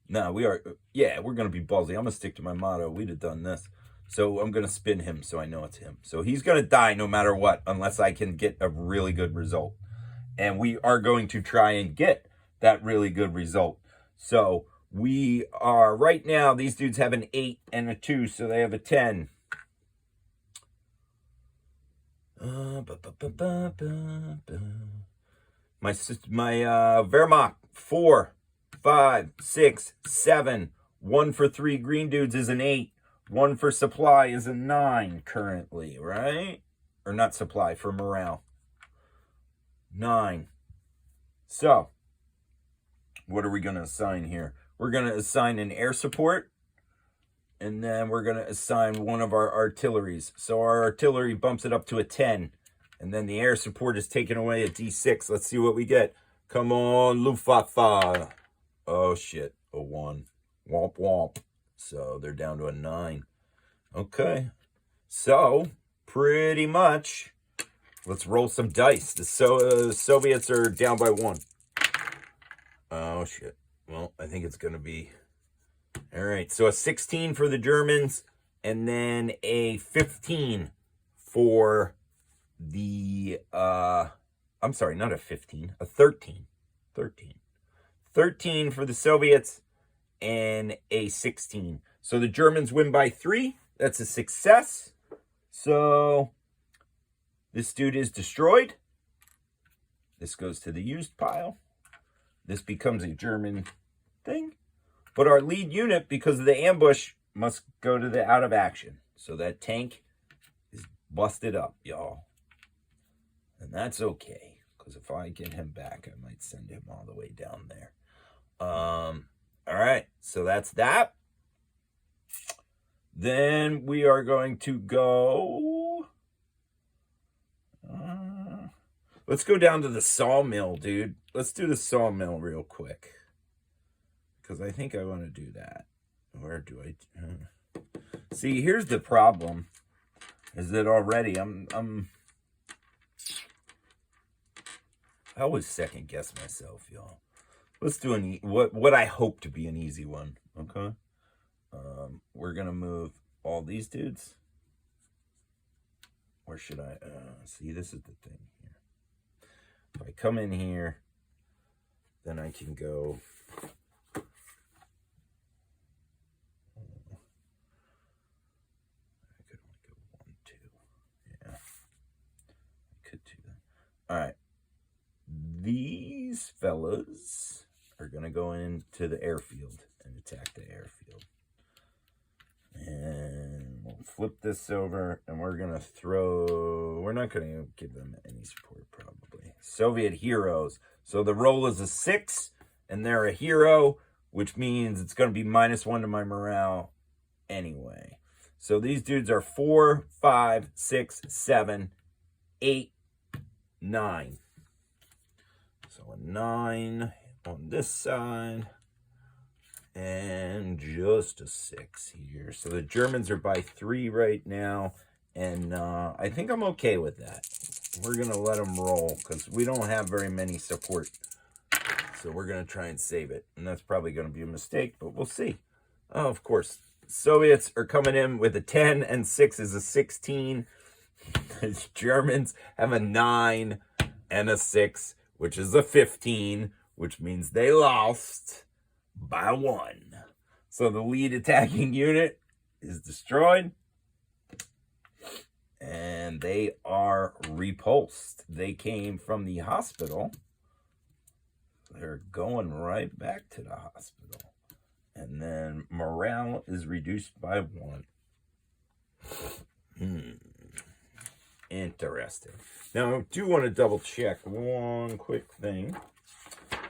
No, we are. Yeah, we're going to be ballsy. I'm going to stick to my motto. We'd have done this. So I'm going to spin him so I know it's him. So he's going to die no matter what, unless I can get a really good result. And we are going to try and get that really good result. So we are, right now, these dudes have an 8 and a 2, so they have a 10. My Wehrmacht, 4, 5, 6, 7. 1 for 3 green dudes is an 8. 1 for supply is a 9 currently, right? Or not supply, for morale. 9. So, what are we going to assign here? We're going to assign an air support, and then we're going to assign one of our artilleries. So our artillery bumps it up to a 10, and then the air support is taken away at D6. Let's see what we get. Come on, Luftwaffe. Oh, shit. A 1. Womp, womp. So they're down to a 9. Okay. So, pretty much, let's roll some dice. The Soviets are down by 1. Oh, shit. Well, I think it's going to be... All right, so a 16 for the Germans, and then a 15 for the... I'm sorry, not a 15, a 13. 13 for the Soviets, and a 16. So the Germans win by 3. That's a success. So this dude is destroyed. This goes to the used pile. This becomes a German thing. But our lead unit, because of the ambush, must go to the out of action. So that tank is busted up, y'all. And that's okay. Because if I get him back, I might send him all the way down there. All right. So that's that. Then we are going to go... let's go down to the sawmill, dude. Let's do the sawmill real quick. Because I think I want to do that. Where do I... See, here's the problem. Is that already I always second guess myself, y'all. Let's do what I hope to be an easy one, okay? We're going to move all these dudes. Or should I... see, this is the thing here. If I come in here, then I can go... All right, these fellas are going to go into the airfield and attack the airfield. And we'll flip this over, and we're going to throw... We're not going to give them any support, probably. Soviet heroes. So the roll is a 6, and they're a hero, which means it's going to be -1 to my morale anyway. So these dudes are 4, 5, 6, 7, 8, 9. So a 9 on this side, and just a 6 here. So the Germans are by 3 right now, and I think I'm okay with that. We're going to let them roll, because we don't have very many support. So we're going to try and save it, and that's probably going to be a mistake, but we'll see. Oh, of course. Soviets are coming in with a 10 and 6 is a 16. The Germans have a 9 and a 6, which is a 15, which means they lost by 1. So the lead attacking unit is destroyed. And they are repulsed. They came from the hospital. They're going right back to the hospital. And then morale is reduced by 1. Interesting. Now, I do want to double check one quick thing.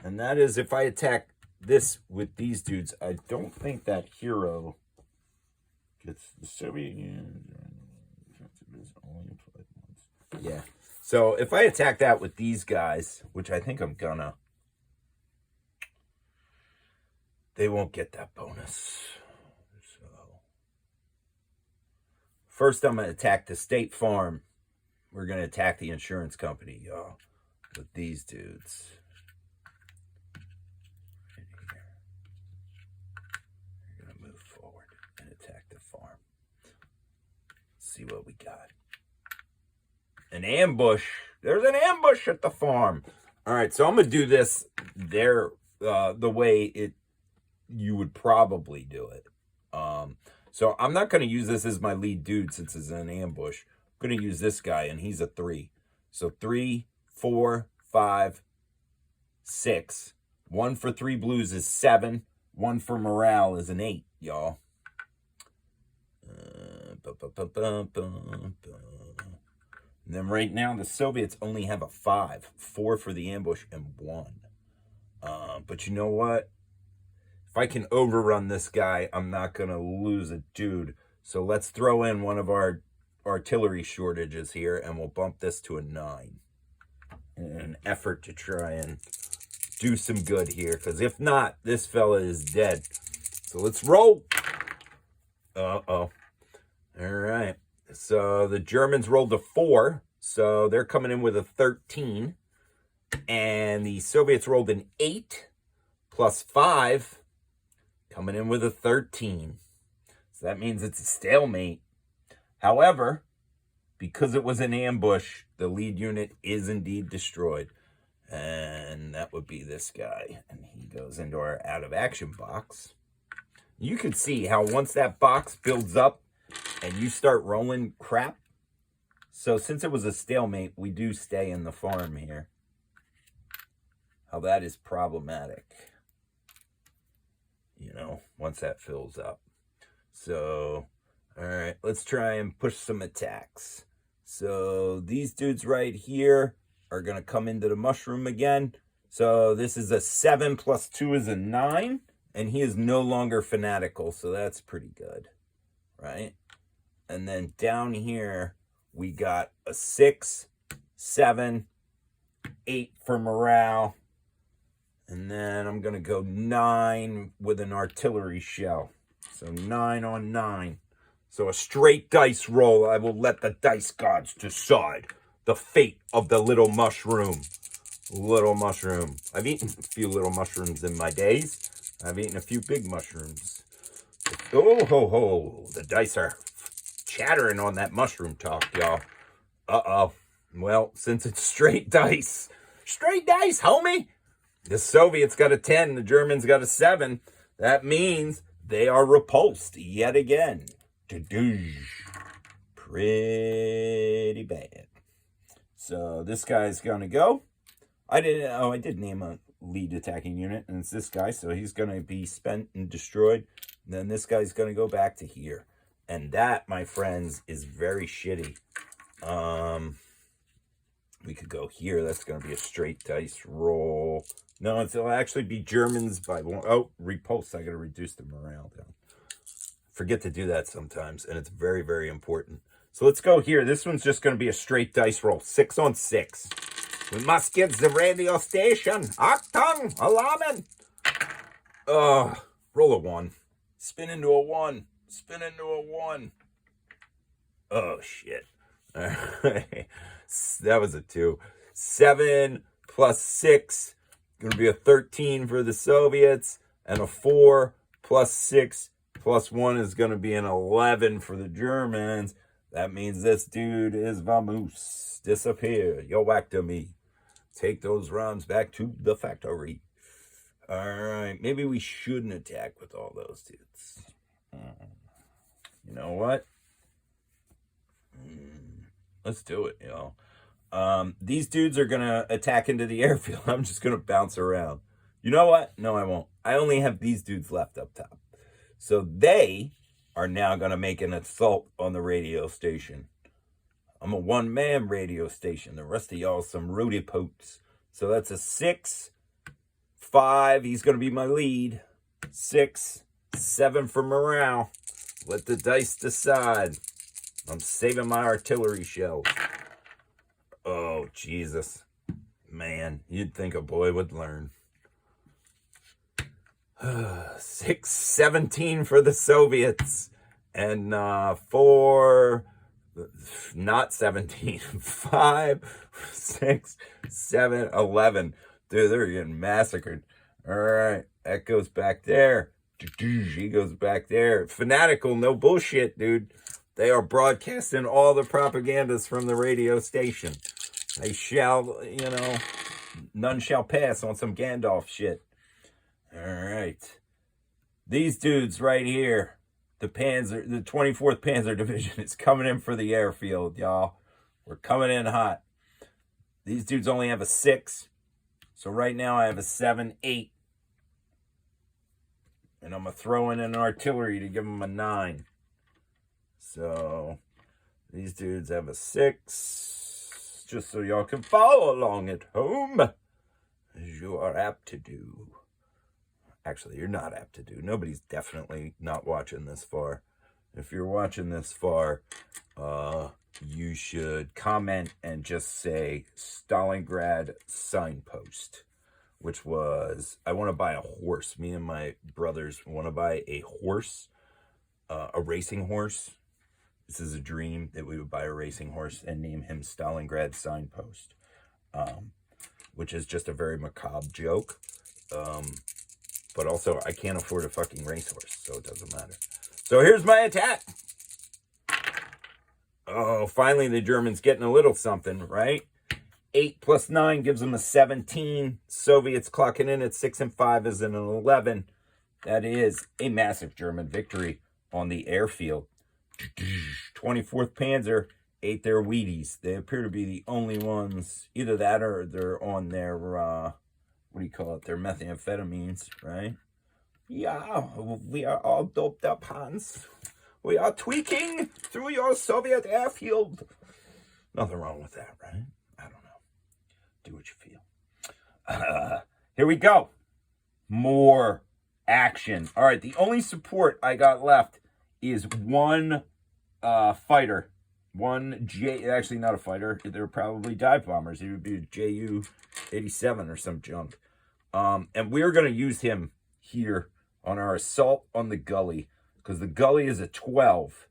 And that is if I attack this with these dudes, I don't think that hero gets the Soviet Union. Yeah. So if I attack that with these guys, which I think I'm gonna, they won't get that bonus. So first I'm gonna attack the State Farm. We're gonna attack the insurance company, y'all, with these dudes. Right here. We're gonna move forward and attack the farm. See what we got. An ambush. There's an ambush at the farm. All right, so I'm gonna do this there the way you would probably do it. So I'm not gonna use this as my lead dude since it's an ambush. I'm gonna use this guy, and he's a 3. So 3, 4, 5, 6. 1 for 3 blues is 7. 1 for morale is an 8, y'all. And then right now, the Soviets only have a 5. 4 for the ambush and 1. But you know what? If I can overrun this guy, I'm not going to lose a dude. So let's throw in one of our artillery shortages here, and we'll bump this to a 9. In an effort to try and do some good here. Because if not, this fella is dead. So let's roll. Uh-oh. All right. So the Germans rolled a 4, so they're coming in with a 13. And the Soviets rolled an 8 plus 5, coming in with a 13. So that means it's a stalemate. However, because it was an ambush, the lead unit is indeed destroyed. And that would be this guy. And he goes into our out of action box. You can see how once that box builds up, and you start rolling crap. So since it was a stalemate, we do stay in the farm here. How that is problematic. You know, once that fills up. So, all right, let's try and push some attacks. So these dudes right here are going to come into the mushroom again. So this is a 7 plus 2 is a 9. And he is no longer fanatical, so that's pretty good. Right? And then down here, we got a 6, 7, 8 for morale. And then I'm going to go 9 with an artillery shell. So 9 on 9. So a straight dice roll. I will let the dice gods decide the fate of the little mushroom. Little mushroom. I've eaten a few little mushrooms in my days. I've eaten a few big mushrooms. Oh, ho, ho. The dice are chattering on that mushroom talk, y'all. Uh-oh. Well, since it's straight dice, homie. The Soviets got a 10, the Germans got a 7. That means they are repulsed yet again. Pretty bad. So this guy's gonna go. I did name a lead attacking unit, and it's this guy, so he's gonna be spent and destroyed. And then this guy's gonna go back to here. And that, my friends, is very shitty. We could go here. That's going to be a straight dice roll. No, it'll actually be Germans by 1. Oh, repulse. I got to reduce the morale down. Forget to do that sometimes, and it's very, very important. So let's go here. This one's just going to be a straight dice roll. 6 on 6. We must get the radio station. Achtung, alarmen. Roll a 1. Spin into a 1. Spin into a 1. Oh, shit. All right. That was a 2. 7 plus 6. Going to be a 13 for the Soviets. And a 4 plus 6 +1 is going to be an 11 for the Germans. That means this dude is vamoose. Disappear. Yo, back to me. Take those rounds back to the factory. All right. Maybe we shouldn't attack with all those dudes. You know what? Let's do it, yo. These dudes are going to attack into the airfield. I'm just going to bounce around. You know what? No, I won't. I only have these dudes left up top. So they are now going to make an assault on the radio station. I'm a one-man radio station. The rest of y'all some roadie pokes. So that's a 6, 5. He's going to be my lead. 6, 7 for morale. Let the dice decide. I'm saving my artillery shells. Oh, Jesus. Man, you'd think a boy would learn. 6, 17 for the Soviets. And 4, not 17. 5, 6, 7, 11. Dude, they're getting massacred. All right, that goes back there. He goes back there. Fanatical, no bullshit, dude. They are broadcasting all the propagandas from the radio station. They shall, none shall pass on some Gandalf shit. All right. These dudes right here, the 24th Panzer Division is coming in for the airfield, y'all. We're coming in hot. These dudes only have a 6. So right now I have a 7, 8. And I'm going to throw in an artillery to give them a 9. So these dudes have a 6. Just so y'all can follow along at home, as you are apt to do. Actually, you're not apt to do. Nobody's definitely not watching this far. If you're watching this far, you should comment and just say Stalingrad signpost, which was, I want to buy a horse. Me and my brothers want to buy a horse, a racing horse. This is a dream that we would buy a racing horse and name him Stalingrad signpost, which is just a very macabre joke. But also, I can't afford a fucking racehorse, so it doesn't matter. So here's my attack. Oh, finally the Germans getting a little something, right? 8 plus 9 gives them a 17. Soviets clocking in at 6 and 5 is an 11. That is a massive German victory on the airfield. 24th Panzer ate their Wheaties. They appear to be the only ones, either that or they're on their, what do you call it, their methamphetamines, right? Yeah, we are all doped up, Hans. We are tweaking through your Soviet airfield. Nothing wrong with that, right? I don't know. Do what you feel. Here we go. More action. All right, the only support I got left is one fighter. Actually not a fighter. They're probably dive bombers. It would be a Ju-87 or some junk. And we're going to use him here on our assault on the gully, because the gully is a 12.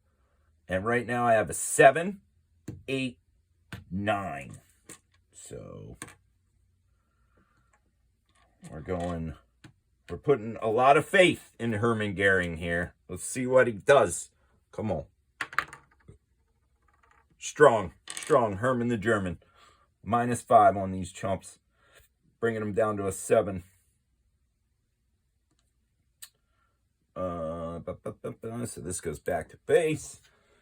And right now I have a 7, 8, 9. So we're putting a lot of faith in Hermann Goering here. Let's see what he does. Come on. Strong, Hermann the German. -5 on these chumps. Bringing them down to a 7. So this goes back to base.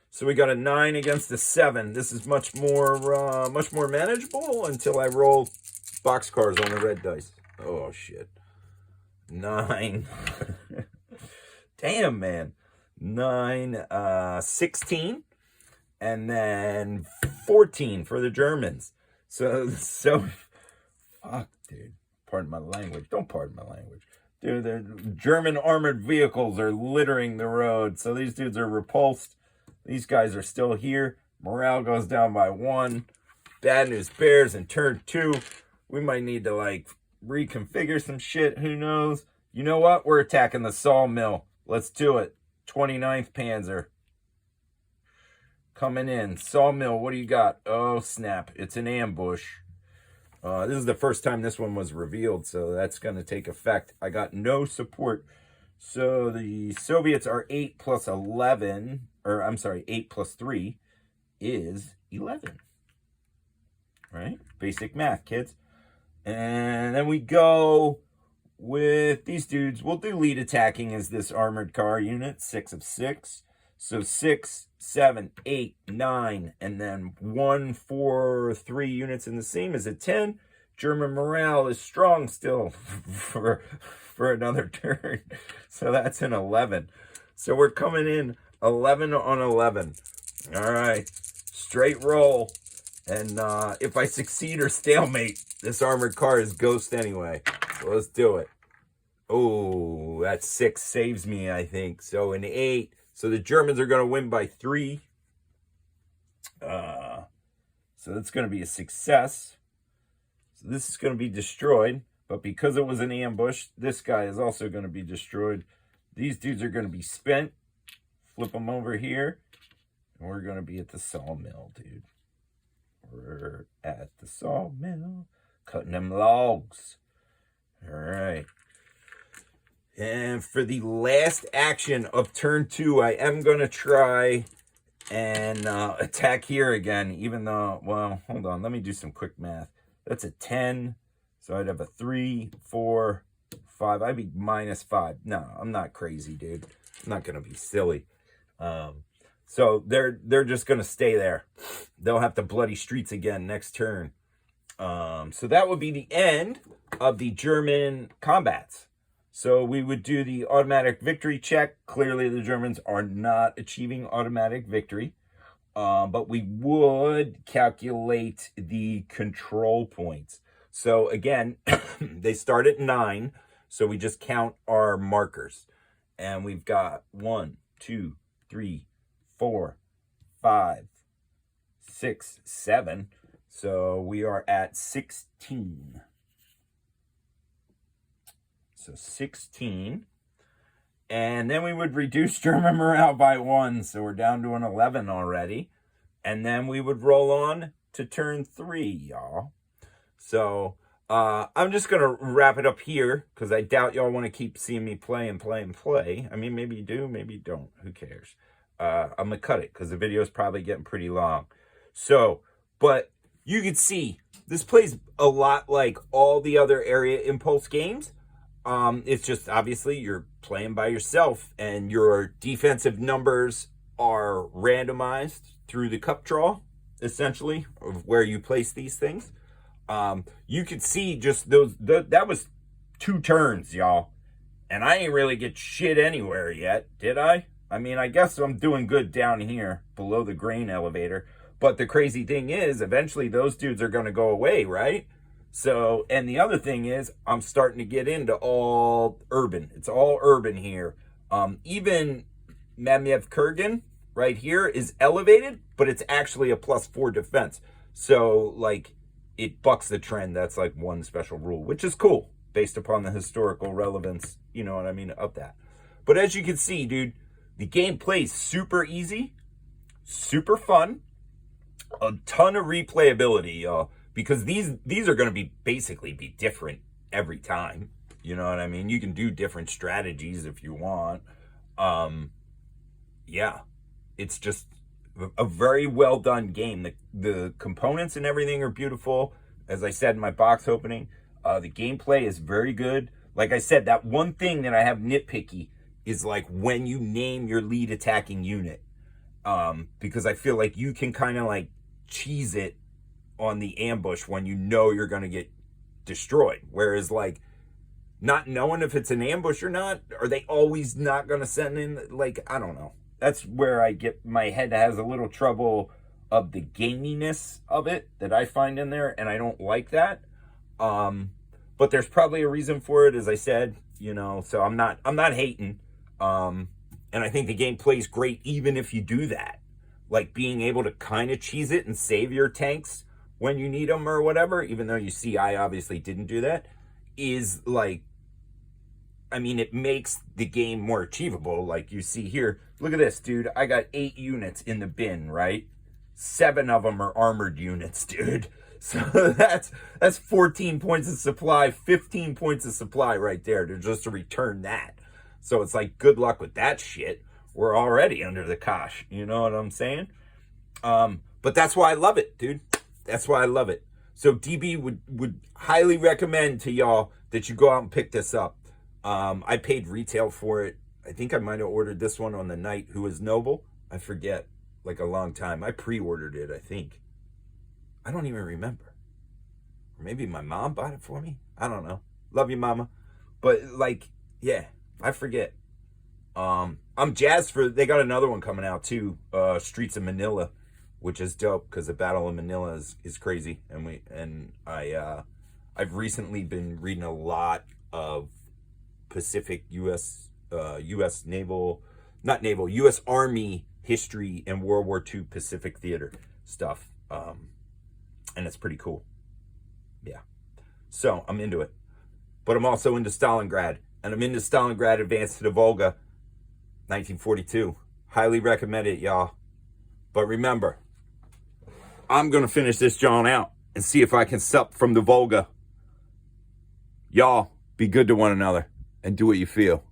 So we got a 9 against a 7. This is much more manageable until I roll boxcars on the red dice. Oh shit. 9. Damn, man. 9, 16, and then 14 for the Germans. So fuck, dude. Pardon my language. Don't pardon my language. Dude, the German armored vehicles are littering the road. So these dudes are repulsed. These guys are still here. Morale goes down by 1. Bad news bears in turn 2. We might need to, reconfigure some shit. Who knows? You know what? We're attacking the sawmill. Let's do it. 29th Panzer. Coming in. Sawmill, what do you got? Oh, snap. It's an ambush. This is the first time this one was revealed, so that's going to take effect. I got no support. So the Soviets are 8 plus 11, or I'm sorry, 8 plus 3 is 11. Right? Basic math, kids. And then we go with these dudes. We'll do lead attacking as this armored car unit, 6 of 6. So 6, 7, 8, 9, and then 1, 4, 3 units in the same is a 10. German morale is strong still for another turn. So that's an 11. So we're coming in 11 on 11. All right, straight roll. And if I succeed or stalemate, this armored car is ghost anyway. So let's do it. Oh, that 6 saves me, I think. So an 8. So the Germans are going to win by 3. So that's going to be a success. So this is going to be destroyed. But because it was an ambush, this guy is also going to be destroyed. These dudes are going to be spent. Flip them over here. And we're going to be at the sawmill, dude. We're at the sawmill. Cutting them logs. All right. And for the last action of turn 2, I am going to try and attack here again, even though, well, hold on. Let me do some quick math. That's a 10. So I'd have a 3, 4, 5. I'd be minus 5. No, I'm not crazy, dude. I'm not going to be silly. So they're just going to stay there. They'll have to bloody streets again next turn. So that would be the end of the German combats. So we would do the automatic victory check. Clearly, the Germans are not achieving automatic victory. But we would calculate the control points. So again, they start at 9. So we just count our markers. And we've got 1, 2, 3, 4, 5, 6, 7. So we are at 16. So 16. And then we would reduce German morale by 1. So we're down to an 11 already. And then we would roll on to turn 3, y'all. So I'm just going to wrap it up here because I doubt y'all want to keep seeing me play and play and play. I mean, maybe you do, maybe you don't. Who cares? I'm going to cut it because the video is probably getting pretty long. So, but you can see this plays a lot like all the other area impulse games. It's just obviously you're playing by yourself and your defensive numbers are randomized through the cup draw, essentially, of where you place these things. You could see just that was 2 turns, y'all. And I ain't really get shit anywhere yet, did I? I mean, I guess I'm doing good down here below the grain elevator. But the crazy thing is, eventually those dudes are going to go away, right? So, and the other thing is, I'm starting to get into all urban. It's all urban here. Even Mamiev Kurgan right here is elevated, but it's actually a +4 defense. So, like, it bucks the trend. That's like one special rule, which is cool based upon the historical relevance, you know what I mean, of that. But as you can see, dude, the game plays super easy, super fun, a ton of replayability, y'all. Because these are going to be basically be different every time. You know what I mean? You can do different strategies if you want. Yeah, it's just a very well done game. The components and everything are beautiful. As I said in my box opening, the gameplay is very good. Like I said, that one thing that I have nitpicky is like when you name your lead attacking unit. Because I feel like you can kind of like cheese it on the ambush when you know you're going to get destroyed. Whereas like not knowing if it's an ambush or not, are they always not going to send in, like, I don't know. That's where I get, my head has a little trouble of the gaminess of it that I find in there, and I don't like that. But there's probably a reason for it, as I said, you know, so I'm not hating. And I think the game plays great even if you do that. Like being able to kind of cheese it and save your tanks when you need them or whatever, even though you see I obviously didn't do that, is like, I mean, it makes the game more achievable. Like you see here, look at this, dude. I got 8 units in the bin, right? 7 of them are armored units, dude. So that's 14 points of supply, 15 points of supply right there to just to return that. So it's like, good luck with that shit. We're already under the cosh. You know what I'm saying? But that's why I love it, dude. That's why I love it. So DB would highly recommend to y'all that you go out and pick this up. I paid retail for it. I think I might have ordered this one on the night Who is Noble. I forget, like a long time. I pre-ordered it, I think. I don't even remember. Or maybe my mom bought it for me. I don't know. Love you, mama. But like, yeah, I forget. I'm jazzed for, they got another one coming out too, Streets of Manila, which is dope because the Battle of Manila is crazy. I've recently been reading a lot of Pacific U.S. U.S. Army history and World War II Pacific theater stuff. And it's pretty cool. Yeah. So I'm into it. But I'm also into Stalingrad. And I'm into Stalingrad Advance to the Volga, 1942. Highly recommend it, y'all. But remember, I'm going to finish this John out and see if I can sup from the Volga. Y'all, be good to one another and do what you feel.